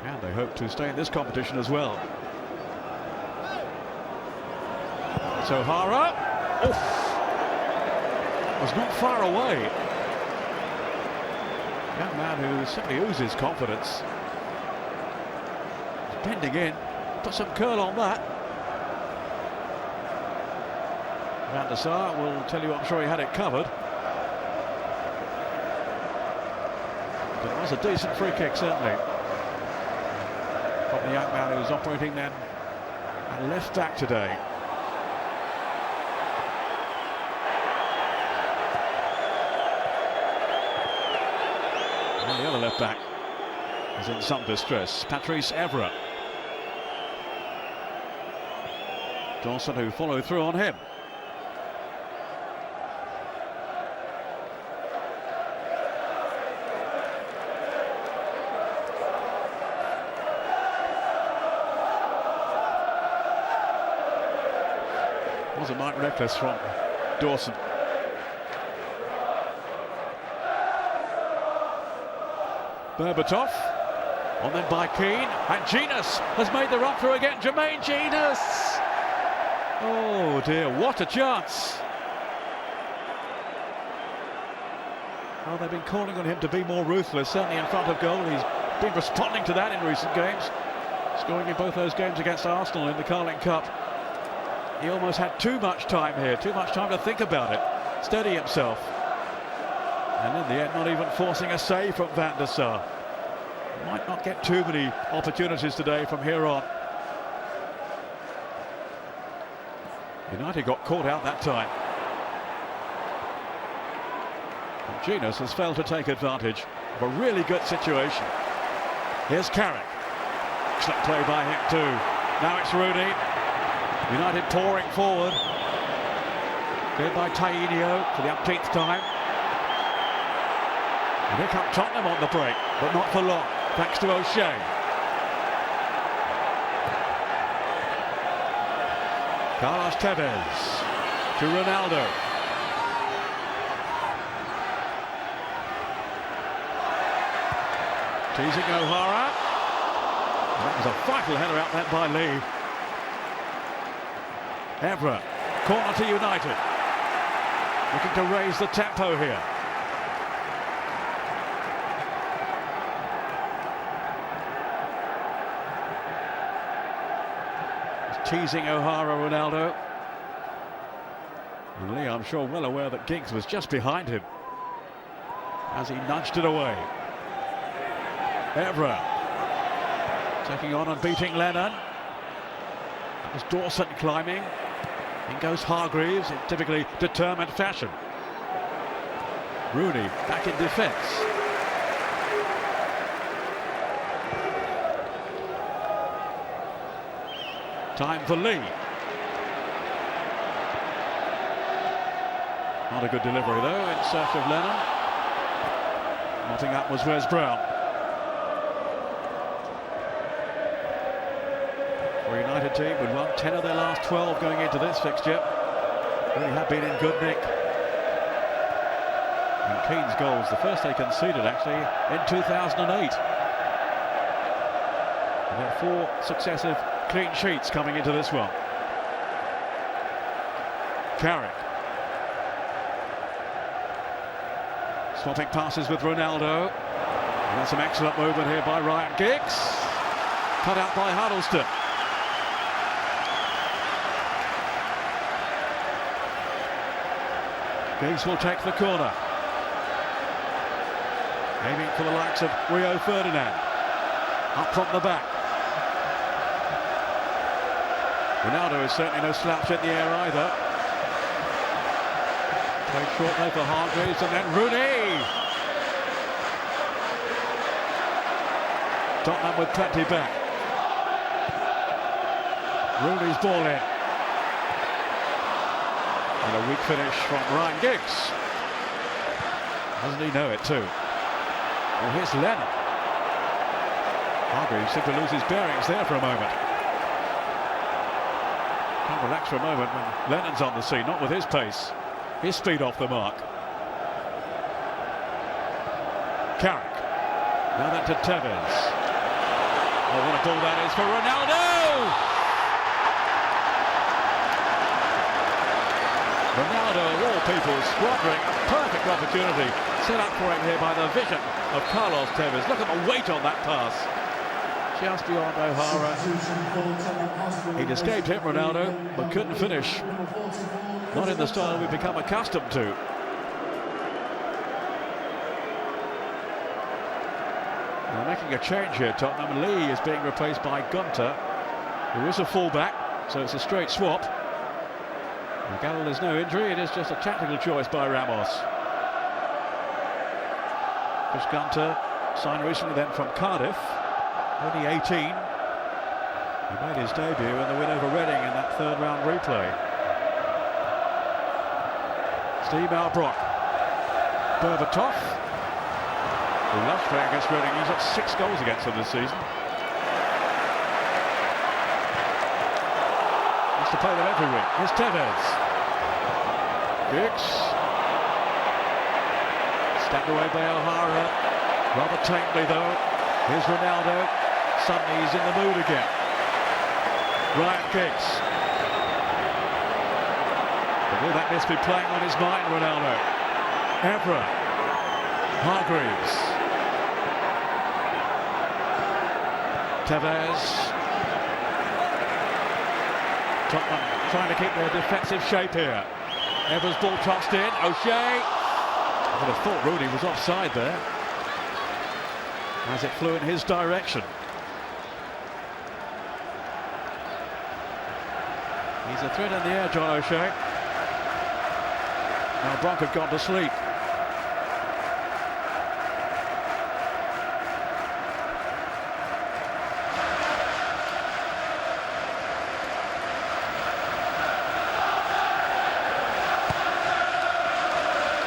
and they hope to stay in this competition as well. It's O'Hara. Was not far away. Young man who simply oozes confidence. He's bending in, put some curl on that. Van der Sar will tell you, I'm sure he had it covered. But it was a decent free kick, certainly. From the young man who's operating then at left back today. The other left back is in some distress. Patrice Evra. Dawson, who followed through on him. Was a mark reckless from Dawson. Berbatov, on then by Keane, and Genus has made the run through again. Jermaine Genus! Oh dear, what a chance! Well, they've been calling on him to be more ruthless, certainly in front of goal. He's been responding to that in recent games, scoring in both those games against Arsenal in the Carling Cup. He almost had too much time here, too much time to think about it, steady himself. And in the end, not even forcing a save from Van der Sar. Might not get too many opportunities today from here on. United got caught out that time. And Genus has failed to take advantage of a really good situation. Here's Carrick. Excellent play by him too. Now it's Rooney. United pouring forward. Cleared by Tainio for the umpteenth time. And here come Tottenham on the break, but not for long, thanks to O'Shea. Carlos Tevez to Ronaldo. Teasing O'Hara. That was a vital header out there by Lee. Evra, corner to United. Looking to raise the tempo here. Teasing O'Hara, Ronaldo. And Lee, I'm sure, well aware that Giggs was just behind him as he nudged it away. Evra taking on and beating Lennon. That was Dawson climbing. In goes Hargreaves in typically determined fashion. Rooney back in defence. Time for Lee. Not a good delivery though, in search of Lennon. Knotting up was Wes Brown. For a United team who'd won 10 of their last 12 going into this fixture. Really have been in good nick. And Keane's goals, the first they conceded actually in 2008. They had 4 successive clean sheets coming into this one. Carrick. Swapping passes with Ronaldo. And that's some excellent movement here by Ryan Giggs. Cut out by Huddleston. Giggs will take the corner. Aiming for the likes of Rio Ferdinand. Up from the back. Ronaldo is certainly no slouch in the air either. Played short though for Hargreaves, and then Rooney! Tottenham with plenty back. Rooney's ball in. And a weak finish from Ryan Giggs. Doesn't he know it too? Well, here's Lennon. Hargreaves seemed to lose his bearings there for a moment. Can't relax for a moment when Lennon's on the scene, not with his pace. His speed off the mark. Carrick. Now then to Tevez. Oh, what a ball that is for Ronaldo! Ronaldo, of all people, squandering a perfect opportunity. Set up for him here by the vision of Carlos Tevez. Look at the weight on that pass. Just beyond O'Hara. He'd escaped him, Ronaldo, but couldn't finish. Not in the style we've become accustomed to. Now making a change here, Tottenham. Lee is being replaced by Gunter, who is a fullback, so it's a straight swap. Gallagher, there's no injury, it is just a tactical choice by Ramos. Chris Gunter, signed recently then from Cardiff, only 18. He made his debut in the win over Reading in that third round replay. Steve Albrock. Berbatov, who loves playing against Reading. He's got 6 goals against them this season. Wants to play them every week. Here's Tevez. Giggs. Stabbed away by O'Hara. Rather tamely though. Here's Ronaldo. Suddenly he's in the mood again. Ryan Giggs. But will that miss be playing on his mind, Ronaldo? Evra. Hargreaves. Tevez. Tottenham trying to keep their defensive shape here. Evra's ball tossed in. O'Shea. I would have thought Rooney was offside there, as it flew in his direction. He's a threat in the air, John O'Shea. Now Bronk had gone to sleep.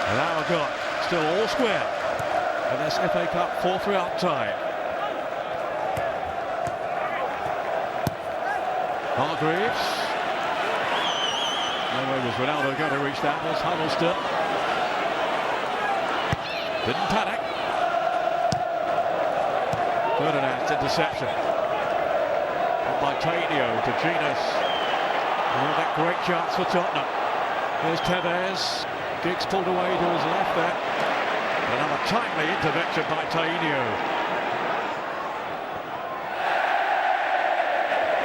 An hour gone, still all square in this FA Cup 4-3 tie. Hargreaves. No way was Ronaldo going to reach that. There's Huddleston. Didn't panic. Ferdinand's interception. And by Tainio to Genus. Oh, that great chance for Tottenham. Here's Tevez. Giggs pulled away to his left there. Another timely intervention by Tainio.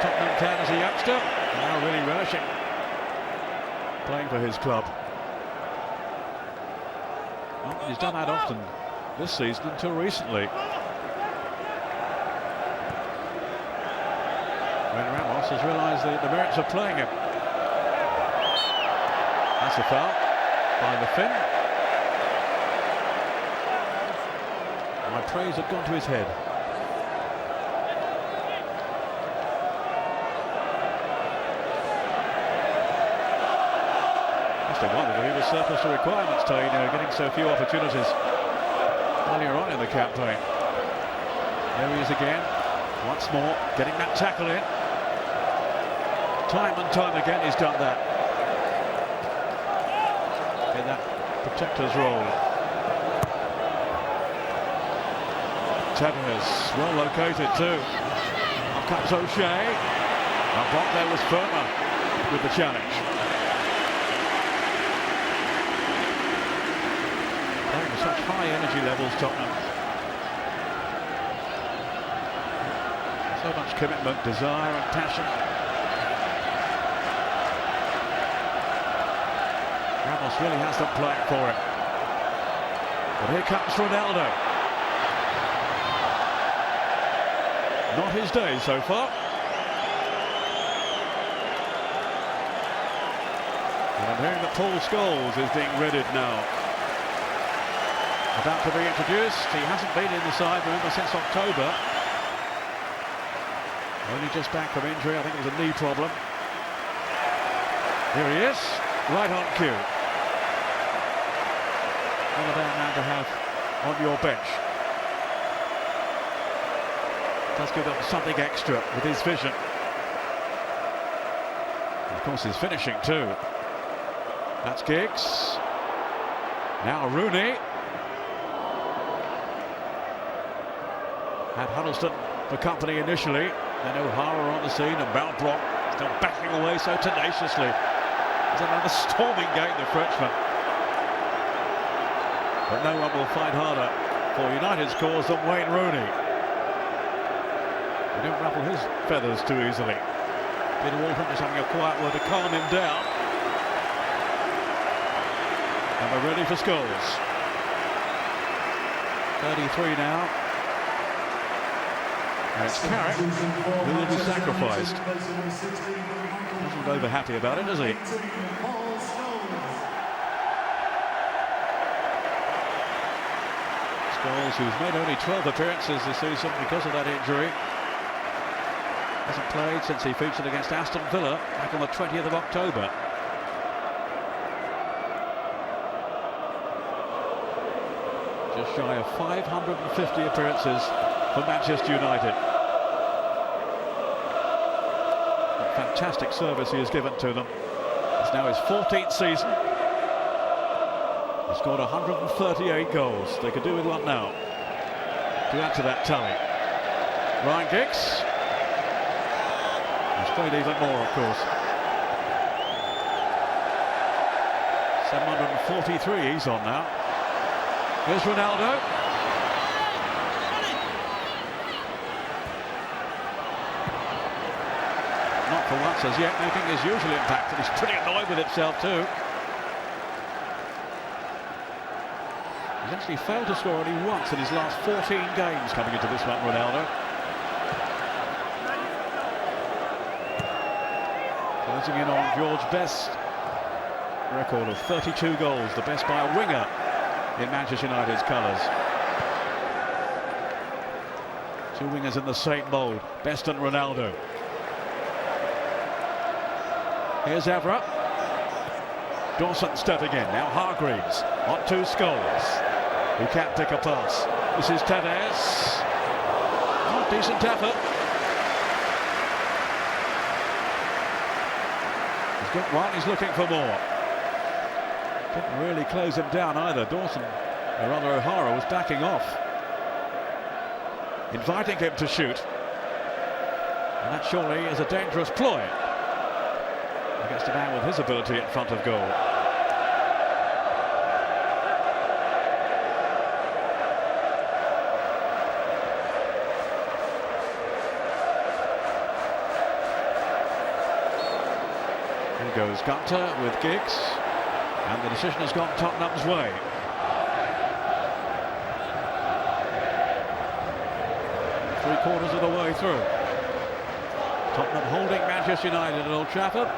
Tottenham can as a youngster. Now really relishing playing for his club. Well, he's done that often this season until recently. When Ramos has realised the Emirates are playing him. That's a foul by the Finn. My praise had gone to his head. Must have wondered if he was surplus to requirements, getting so few opportunities earlier on in the campaign. There he is again, once more, getting that tackle in. Time and time again he's done that. In that protector's role. Tevez, well located too. Up comes O'Shea. And Brock there was firmer with the challenge. Playing with such high energy levels, Tottenham. So much commitment, desire and passion. Ramos really has them playing for it. But here comes Ronaldo. Not his day so far. And I'm hearing that Paul Scholes is being readied now. About to be introduced. He hasn't been in the side, remember, since October. Only just back from injury. I think it was a knee problem. Here he is, right on cue. Not a bad man to have on your bench. Does give them something extra with his vision. And of course, his finishing too. That's Giggs. Now Rooney. Had Huddleston for company initially. Then O'Hara on the scene and Brock still backing away so tenaciously. There's another storming game, the Frenchman. But no one will fight harder for United's cause than Wayne Rooney. They don't ruffle his feathers too easily. Peter Walton is having a quiet word to calm him down. And we're ready for Scholes. 33 now. And it's Carrick who will be sacrificed. Isn't over happy about it, is he? Scholes, who's made only 12 appearances this season because of that injury. Hasn't played since he featured against Aston Villa back on the 20th of October. Just shy of 550 appearances for Manchester United. What fantastic service he has given to them. It's now his 14th season. He scored 138 goals. They could do with one now to add to that tally. Ryan Giggs. He's played even more, of course. 743 he's on now. Here's Ronaldo. Not for once as yet making his usual impact, and he's pretty annoyed with himself too. He's actually failed to score only once in his last 14 games coming into this one, Ronaldo. Closing in on George Best's record of 32 goals, the best by a winger in Manchester United's colours. Two wingers in the same mould, Best and Ronaldo. Here's Evra. Dawson stepping in, now Hargreaves on to Scholes, who can't pick a pass. This is Tevez. Oh, decent effort. He's got one, he's looking for more. Couldn't really close him down either. Dawson, or rather O'Hara, was backing off, inviting him to shoot. And that surely is a dangerous ploy against a man with his ability in front of goal. Here goes Gunter with Giggs, and the decision has gone Tottenham's way. Three-quarters of the way through. Tottenham holding Manchester United at Old Trafford.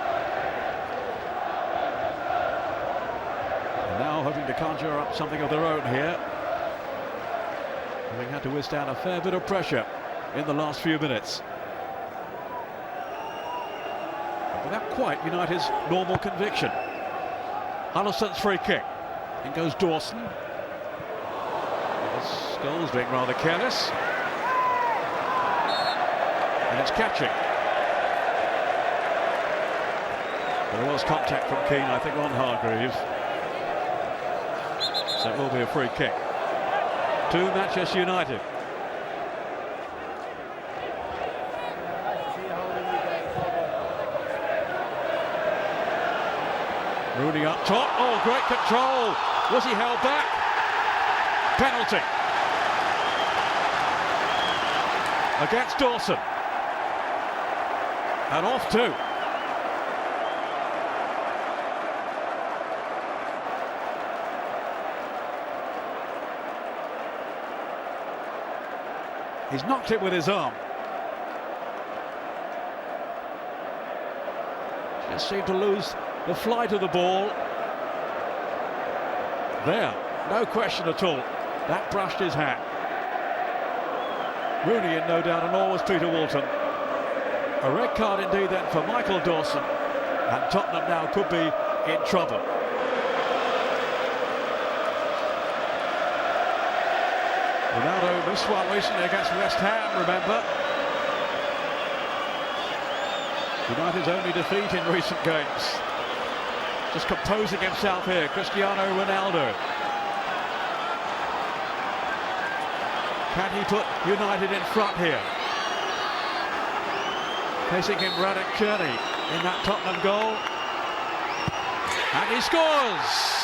And now hoping to conjure up something of their own here, having had to withstand a fair bit of pressure in the last few minutes. But without quite United's normal conviction. Allison's free kick. In goes Dawson. Scholes being rather careless. And it's catching. There was contact from Keane, I think, on Hargreaves. So it will be a free kick to Manchester United. Rooney up top. Oh, great control. Was he held back? Penalty against Dawson. And off too. He's knocked it with his arm. Just seemed to lose the flight of the ball. There, no question at all. That brushed his hat. Rooney in no doubt, and always Peter Walton. A red card indeed then for Michael Dawson, and Tottenham now could be in trouble. Ronaldo missed one recently against West Ham, remember. United's only defeat in recent games. Just composing himself here, Cristiano Ronaldo. Can he put United in front here? Facing him, Radek Cherny in that Tottenham goal. And he scores!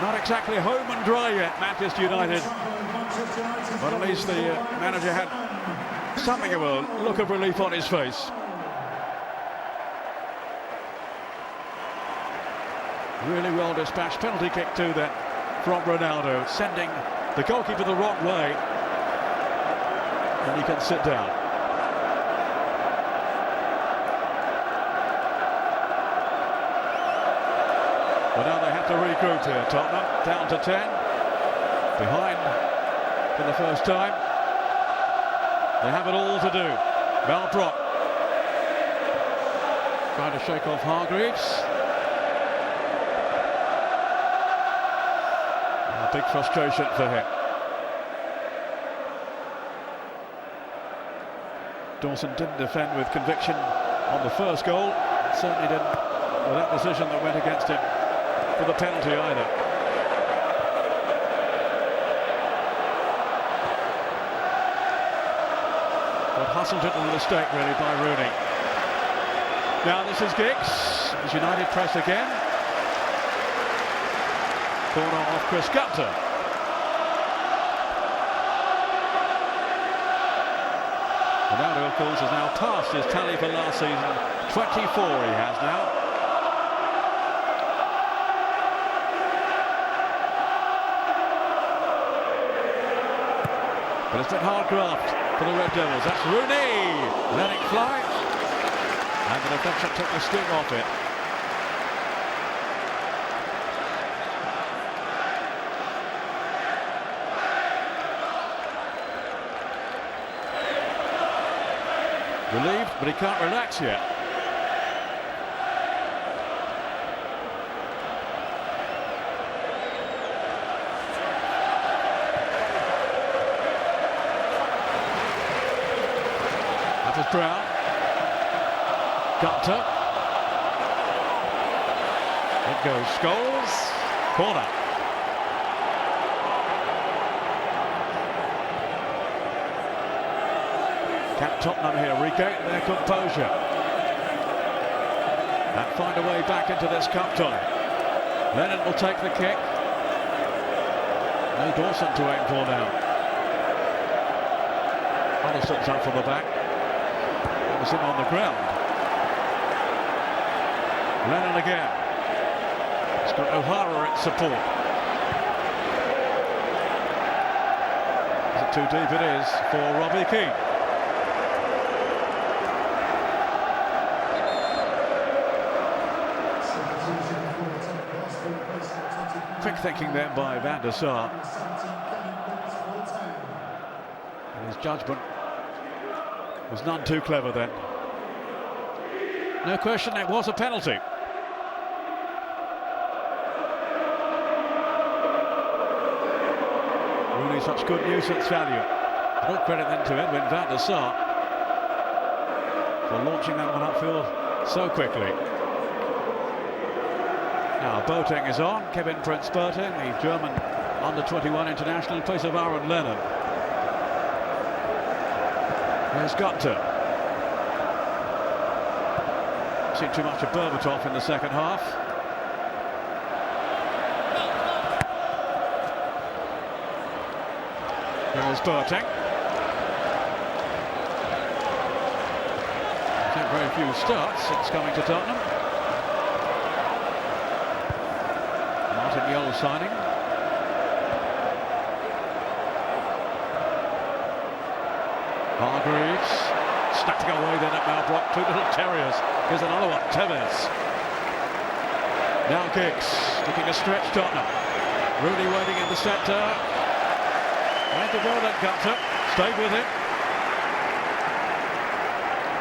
Not exactly home and dry yet, Manchester United. But at least the manager had something of a look of relief on his face. Really well dispatched penalty kick too then from Ronaldo, sending the goalkeeper the wrong way. And he can sit down. Well, now they have to regroup here, Tottenham, down to 10. Behind for the first time. They have it all to do. Malbrook trying to shake off Hargreaves. A big frustration for him. Dawson didn't defend with conviction on the first goal. Certainly didn't with that decision that went against him for the penalty either. But hustled it a mistake really by Rooney. Now this is Giggs. As United press again. Corner off Chris Gunter. Ronaldo, of course, has now passed his tally for last season. 24 he has now. But it's been hard graft for the Red Devils. That's Rooney letting fly. And the deflection took the sting off it. Relieved, but he can't relax yet. That is Brown. Gunter. It goes Scholes. Corner. Can Tottenham here regain their composure and find a way back into this cup tie? Lennon will take the kick. No Dawson to aim for now. Huddleston's up from the back. That was him on the ground. Lennon again. He's got O'Hara in support. Is it too deep? It is for Robbie Keane. Quick thinking then by Van der Sar. And his judgment was none too clever then. No question, it was a penalty. Really such good nuisance value. All credit then to Edwin van der Sar for launching that one upfield so quickly. Now Boateng is on, Kevin Prince Boateng, the German under-21 international in place of Aaron Lennon. There's Gunter. Seen too much of Berbatov in the second half. Here's Boateng. He's had very few starts since coming to Tottenham. Martin Yole signing. Hargreaves snapping away then at Malbrook. Two little terriers. Here's another one, Tevez. Now Giggs looking a stretch Tottenham. Rooney waiting in the centre. And the well done Gunter. Stayed with him.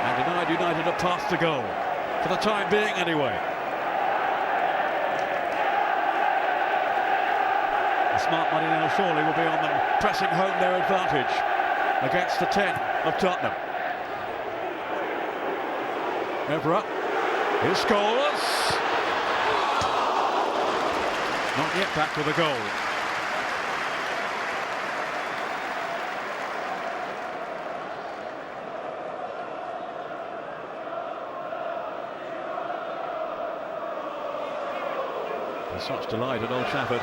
And denied United a path to goal. For the time being anyway. The smart money now surely will be on them pressing home their advantage against the 10 of Tottenham. Evra, he scores. Not yet back with a goal. There's such delight at Old Trafford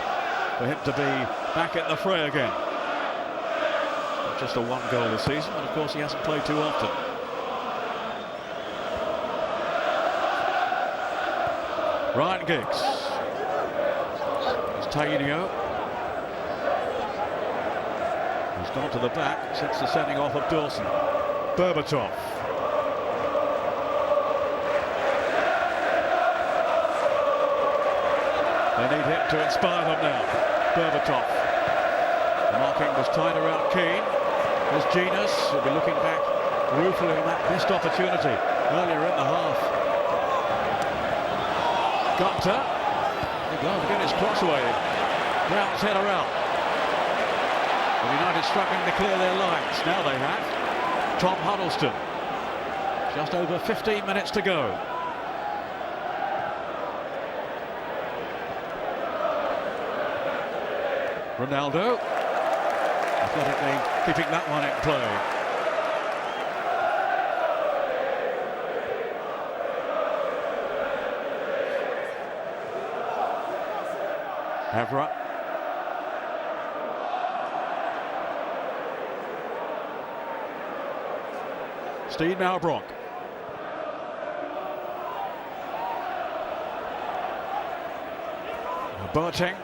for him to be back in the fray again. Not just the one goal this season, but of course he hasn't played too often. Ryan Giggs. It's Tainio. He's gone to the back since the sending off of Dawson. Berbatov. They need him to inspire them now. Berbatov. The marking was tight around Keane. There's Genus, who'll be looking back ruefully on that missed opportunity earlier in the half. Gunter, the glove again is cross away. Brown's header out. The United struggling to clear their lines. Now they have. Tom Huddleston. Just over 15 minutes to go. Ronaldo. Athletically keeping that one in play. Evra. Steve Malbrook. Boateng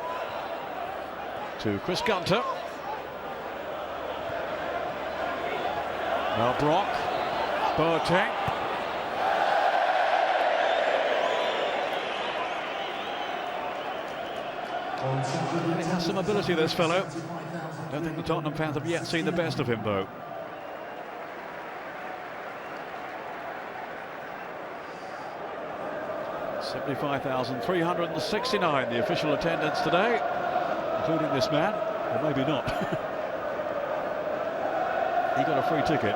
to Chris Gunter. Malbrook. Boateng. He has some ability, this fellow. Don't think the Tottenham fans have yet seen the best of him, though. $75,369 the official attendance today, including this man, or maybe not. He got a free ticket.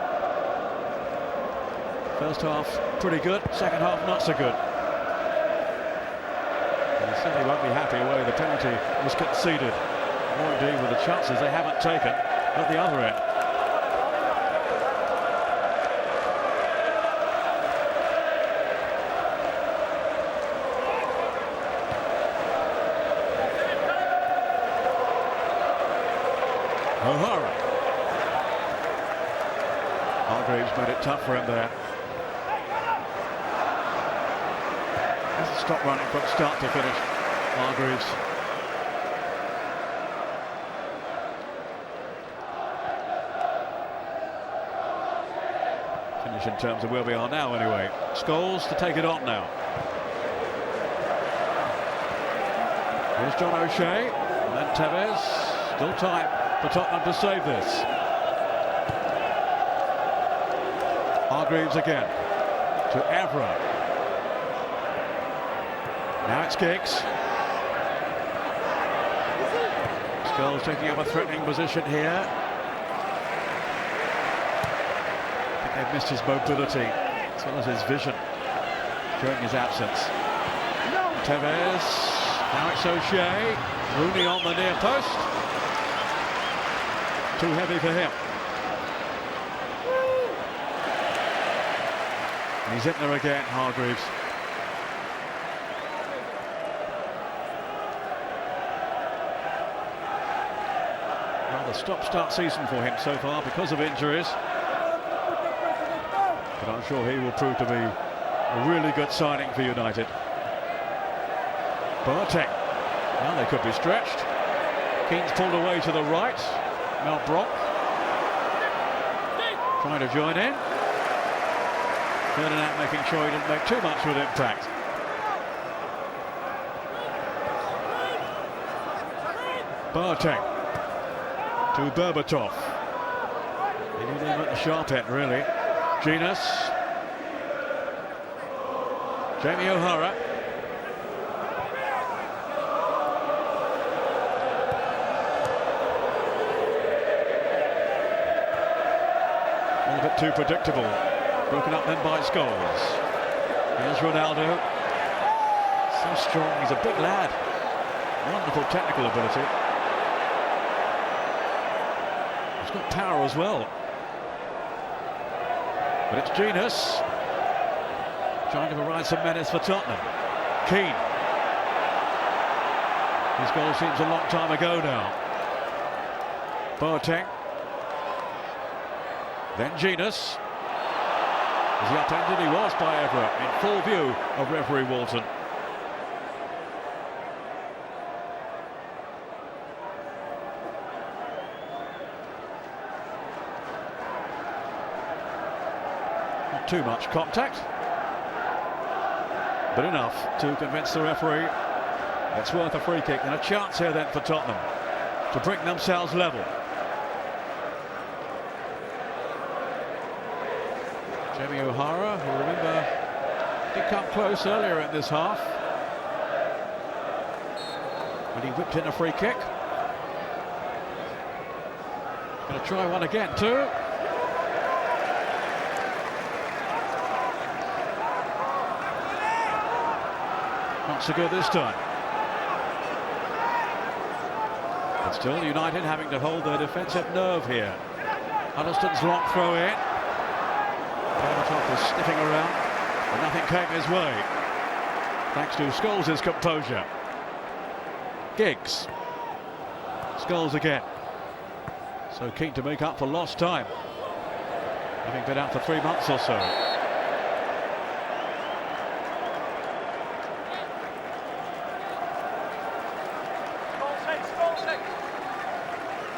First half pretty good, second half not so good. They certainly won't be happy where the penalty was conceded. More indeed with the chances they haven't taken at the other end. O'Hara. Hargreaves made it tough for him there. Doesn't stop running from start to finish, Hargreaves. Finish in terms of where we are now anyway. Scholes to take it on now. Here's John O'Shea, and then Tevez. Still time for Tottenham to save this. Hargreaves again to Evra. Now it's Giggs. Scholes taking up a threatening position here. I think they've missed his mobility as well as his vision during his absence. Tevez. Now it's O'Shea. Rooney on the near post. Too heavy for him. He's in there again, Hargreaves. Rather stop-start season for him so far because of injuries. But I'm sure he will prove to be a really good signing for United. Boateng. Well, they could be stretched. Keane's pulled away to the right. Mel Brock trying to join in. Ferdinand making sure he didn't make too much of an impact. Boateng to Berbatov. He didn't even at the sharp end, really. Genus. Jamie O'Hara. A little bit too predictable. Broken up then by Scholes. Here's Ronaldo. So strong, he's a big lad. Wonderful technical ability. He's got power as well. But it's Genus trying to provide some menace for Tottenham. Keane. His goal seems a long time ago now. Boateng. Then Genus. Is he upended? He was by Evra in full view of referee Walton. Not too much contact, but enough to convince the referee it's worth a free kick, and a chance here then for Tottenham to bring themselves level. Jamie O'Hara, who remember did come close earlier in this half when he whipped in a free kick. Going to try one again too. Not so good this time. But still, United having to hold their defensive nerve here. Huddleston's long throw in. Berbatov was sniffing around, but nothing came his way, thanks to Scholes' composure. Giggs. Scholes again. So keen to make up for lost time, having been out for 3 months or so.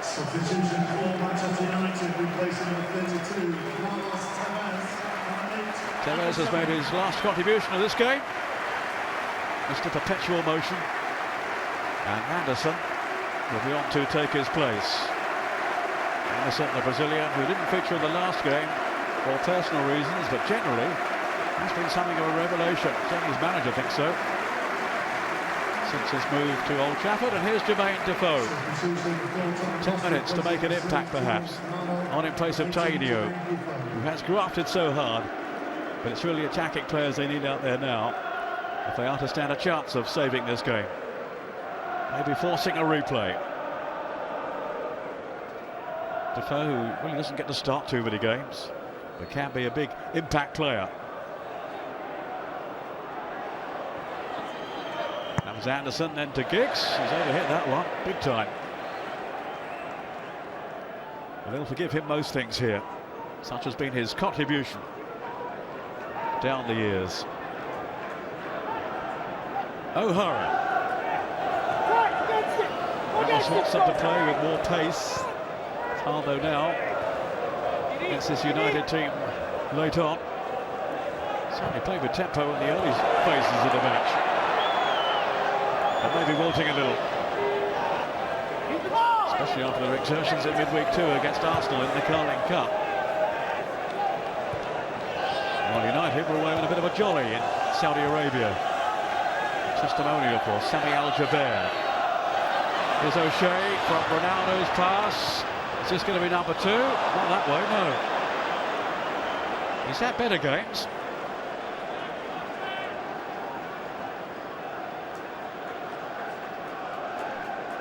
Substitution for Manchester United, replacing number 32, Tevez has made his last contribution of this game. Mr. Perpetual Motion. And Anderson will be on to take his place. Anderson, the Brazilian, who didn't feature in the last game for personal reasons, but generally has been something of a revelation. Certainly his manager thinks so, since his move to Old Trafford. And here's Jermaine Defoe. 10 minutes to make an impact, perhaps, on in place of Tainio, who has grafted so hard. But it's really attacking players they need out there now if they are to stand a chance of saving this game. Maybe forcing a replay. Defoe, who really doesn't get to start too many games, but can be a big impact player. That was Anderson, then to Giggs. He's overhit that one, big time. And they'll forgive him most things here. Such has been his contribution down the years. O'Hara. Ramos wants them to play with more pace. Ronaldo now against this United team late on. Certainly played with tempo in the early phases of the match. And maybe wilting a little. Especially after their exertions in midweek 2 against Arsenal in the Carling Cup. Well, United were away with a bit of a jolly in Saudi Arabia. Testimonial for Sami Al-Jaber. Here's O'Shea from Ronaldo's pass. Is this going to be number 2? Not that way, no. He's had better games.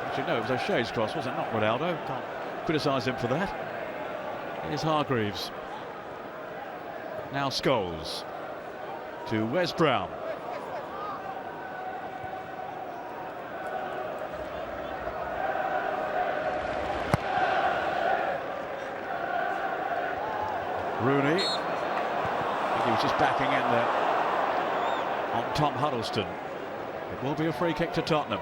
Actually, no, it was O'Shea's cross, was it? Not Ronaldo. Can't criticise him for that. Here's Hargreaves. Now Scholes to Wes Brown. Rooney. I think he was just backing in there on Tom Huddleston. It will be a free kick to Tottenham.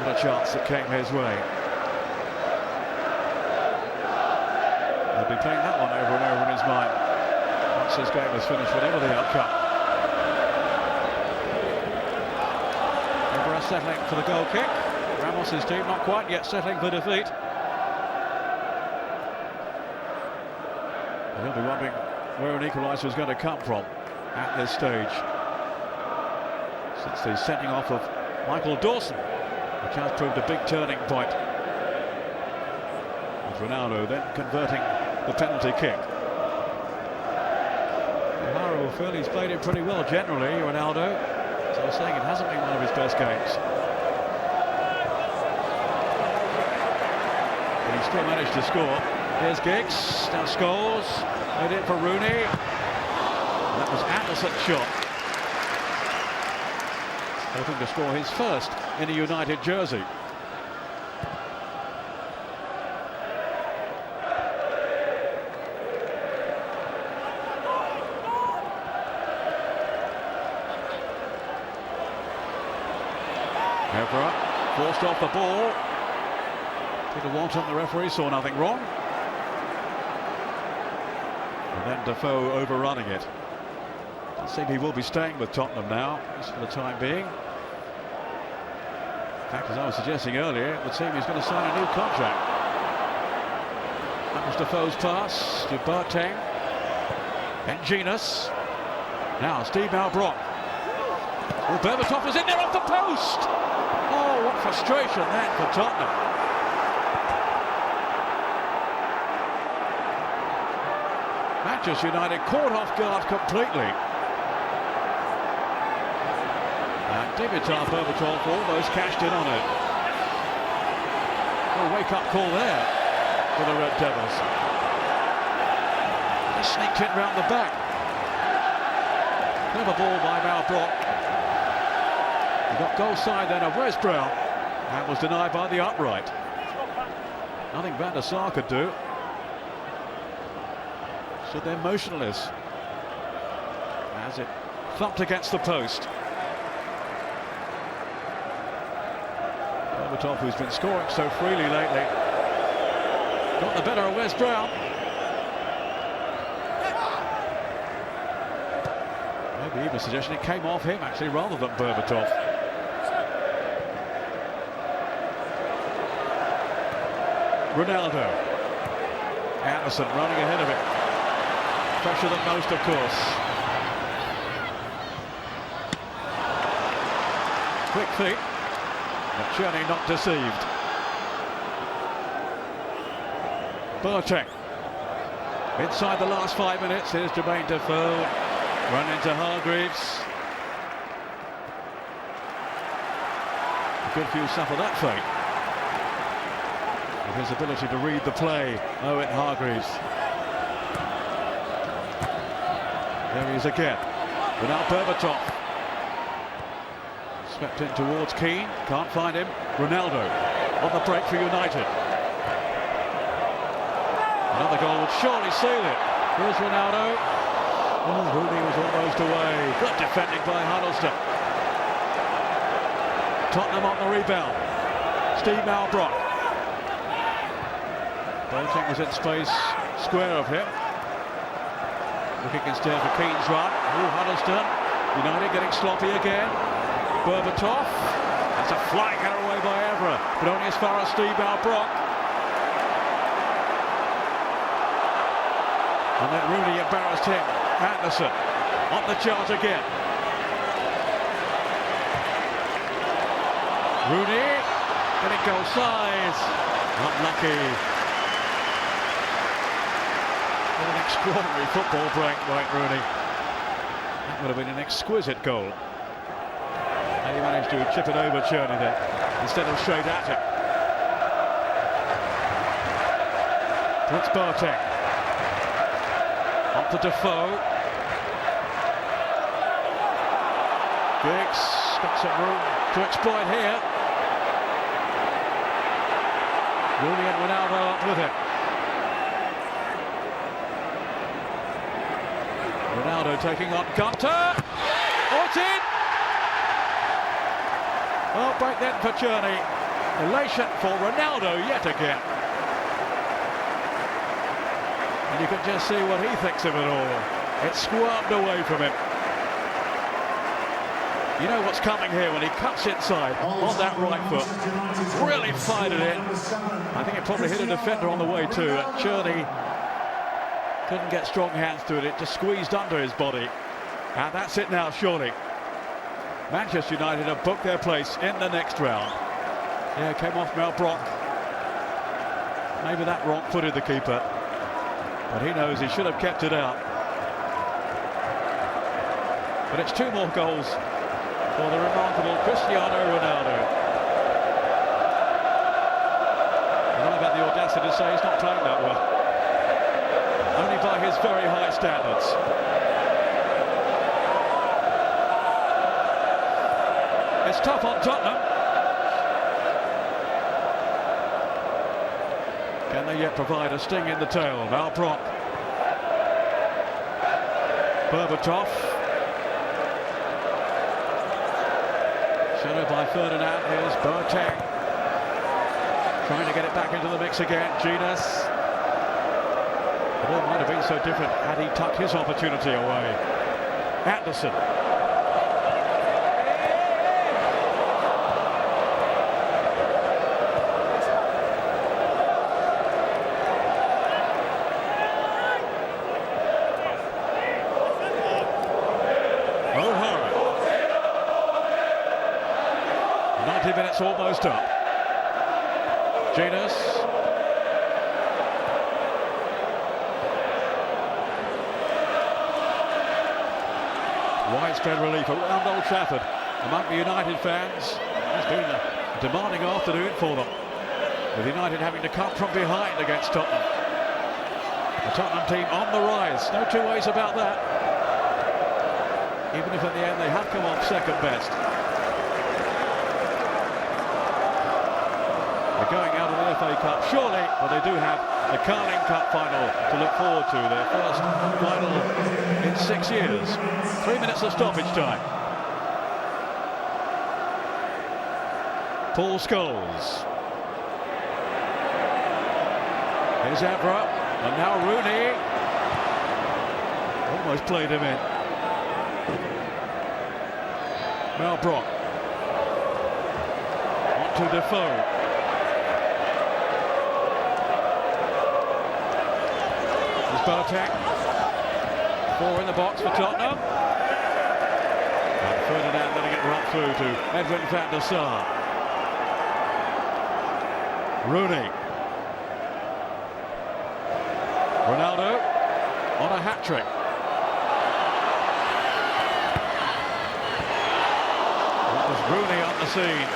What a chance that came his way. He'll be playing that one over and over in his mind once his game is finished, whatever the outcome. Over settling for the goal kick. Ramos's team not quite yet settling for defeat. He'll be wondering where an equaliser is going to come from at this stage. Since the sending off of Michael Dawson, which has proved a big turning point. With Ronaldo then converting the penalty kick. O'Hara will feel he's played it pretty well generally, Ronaldo. So I was saying it hasn't been one of his best games. But he still managed to score. Here's Giggs, now Scholes, made it for Rooney. And that was Anderson's shot. Hoping to score his first in a United jersey. Evra forced off the ball. Peter Walton, the referee, saw nothing wrong. And then Defoe overrunning it. I think he will be staying with Tottenham now, at least for the time being. In fact, as I was suggesting earlier, it would seem he's going to sign a new contract. That was Defoe's pass to Boateng. And Genus. Now Steve Malbrock. Well, Berbatov is in there off the post. Oh, what frustration then for Tottenham. Manchester United caught off guard completely. And Dimitar Berbatov almost cashed in on it. A wake-up call there for the Red Devils. They sneaked in round the back. Clever ball by Malbrock. He got goal side then of Wes Brown. That was denied by the upright. Nothing Van der Sar could do. So they're motionless as it thumped against the post. Berbatov, who's been scoring so freely lately, got the better of Wes Brown. Maybe even suggestion it came off him actually rather than Berbatov. Ronaldo. Anderson running ahead of it. Fresher than most, of course. Quick feet. But Cherney not deceived. Boateng. Inside the last 5 minutes, here's Jermaine Defoe. Run into Hargreaves. A good few suffer that fate. With his ability to read the play, Owen Hargreaves. There he is again. Without Berbatov. Swept in towards Keane. Can't find him. Ronaldo. on the break for United. Another goal would surely seal it. Here's Ronaldo. Oh, Rooney was almost away. Good defending by Huddleston. Tottenham on the rebound. Steve Malbrook. Boateng was in space, square of him. Looking instead for Keane's run. Oh, Huddleston. United getting sloppy again. Berbatov. That's a flying header away by Evra, but only as far as Steve Malbrook. And then Rooney embarrassed him. Anderson on the charge again. Rooney getting goal size. Unlucky. What an extraordinary football break by Rooney. That would have been an exquisite goal. And he managed to chip it over Cherney there instead of straight at him. It's Boateng. On to Defoe. Giggs got some room to exploit here. Rooney and Ronaldo up with it. Ronaldo taking on Gunter. Oh, it's in! Well, break then for Cherney. Elation for Ronaldo yet again. And you can just see what he thinks of it all. It's squirmed away from him. You know what's coming here when he cuts inside on that right foot. Really fired it in. I think it probably hit a defender on the way too. And Cherney couldn't get strong hands to it. It just squeezed under his body. And that's it now, surely. Manchester United have booked their place in the next round. Yeah, it came off Malbrook. Maybe that wrong-footed the keeper. But he knows he should have kept it out. But it's 2 more goals for the remarkable Cristiano Ronaldo. And I've had the audacity to say he's not playing that well. Only by his very high standards. It's tough on Tottenham. Can they yet provide a sting in the tail? Malbrook. Berbatov. Shadowed by Ferdinand. Here's Boateng. Trying to get it back into the mix again. Genius. It all might have been so different had he tucked his opportunity away. Anderson. O'Hara. 90 minutes almost up. Genius. Widespread relief around Old Trafford among the United fans. It's been a demanding afternoon for them, with United having to come from behind against Tottenham. The Tottenham team on the rise, no 2 ways about that. Even if in the end they have come off second best. They're going out of the FA Cup, surely, but they do have the Carling Cup final to look forward to, their first final in 6 years. 3 minutes of stoppage time. Paul Scholes. Here's Evra, and now Rooney. Almost played him in. Malbrook. On to Defoe. Boateng. 4 in the box for Tottenham. And Ferdinand letting it run through to Edwin van der Sar. Rooney. Ronaldo on a hat-trick. It was Rooney on the scene.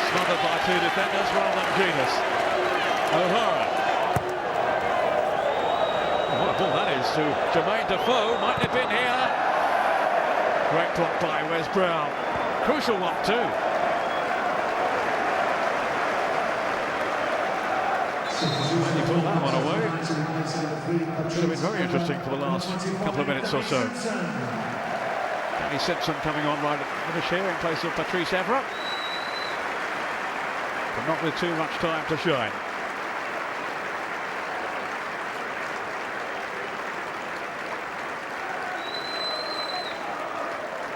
Smothered by 2 defenders, one of them Genius. O'Hara. What a ball that is to Jermaine Defoe. Might have been here. Great block by Wes Brown. Crucial one too. put that one away. Should have been very interesting for the last couple of minutes or so. Danny Simpson coming on right at the finish here in place of Patrice Evra. But not with too much time to shine.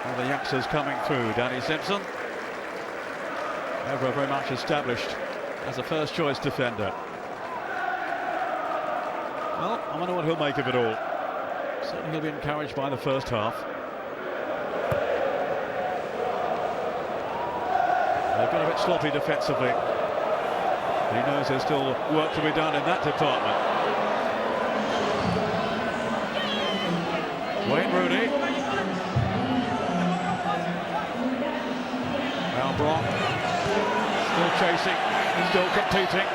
All the youngsters coming through. Danny Simpson. Evra very much established as a first choice defender. Well, I wonder what he'll make of it all. Certainly he'll be encouraged by the first half. They've got a bit sloppy defensively. He knows there's still work to be done in that department. Wayne Rooney. Now Brock. Still chasing, still competing.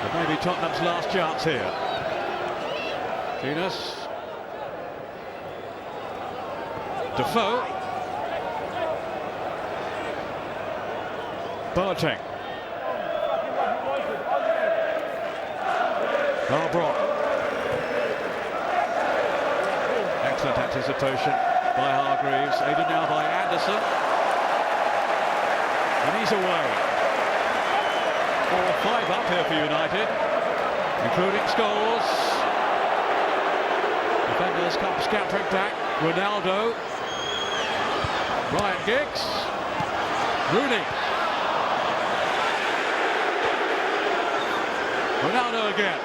But maybe Tottenham's last chance here. Venus. Defoe. Boateng. Oh, Brock. Excellent anticipation by Hargreaves, aided now by Anderson. And he's away. 4-5 up here for United, including Scholes. Defenders come scattering back. Ronaldo. Ryan Giggs. Rooney. Ronaldo again.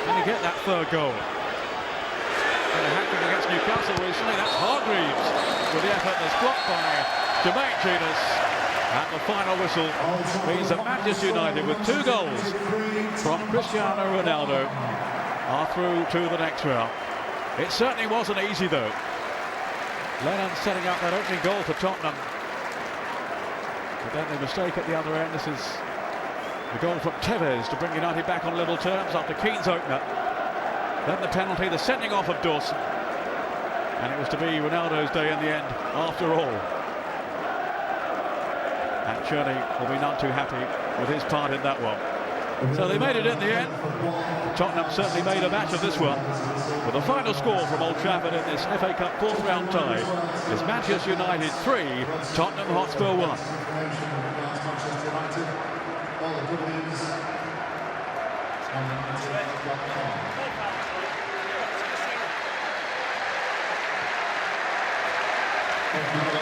Can he get that third goal? And a hat-trick against Newcastle recently. That's Hargreaves with the effort that's blocked by Jermaine Jenas. And the final whistle means that Manchester United, with 2 goals from Cristiano Ronaldo, are through to the next round. It certainly wasn't easy though. Lennon setting up that opening goal for Tottenham. But then the mistake at the other end. This is the goal from Tevez to bring United back on level terms after Keane's opener. Then the penalty, the sending off of Dawson. And it was to be Ronaldo's day in the end after all. And Cherney will be none too happy with his part in that one. So they made it in the end. Tottenham certainly made a match of this one. But the final score from Old Trafford in this FA Cup 4th round tie is Manchester United 3, Tottenham Hotspur 1. Thank you.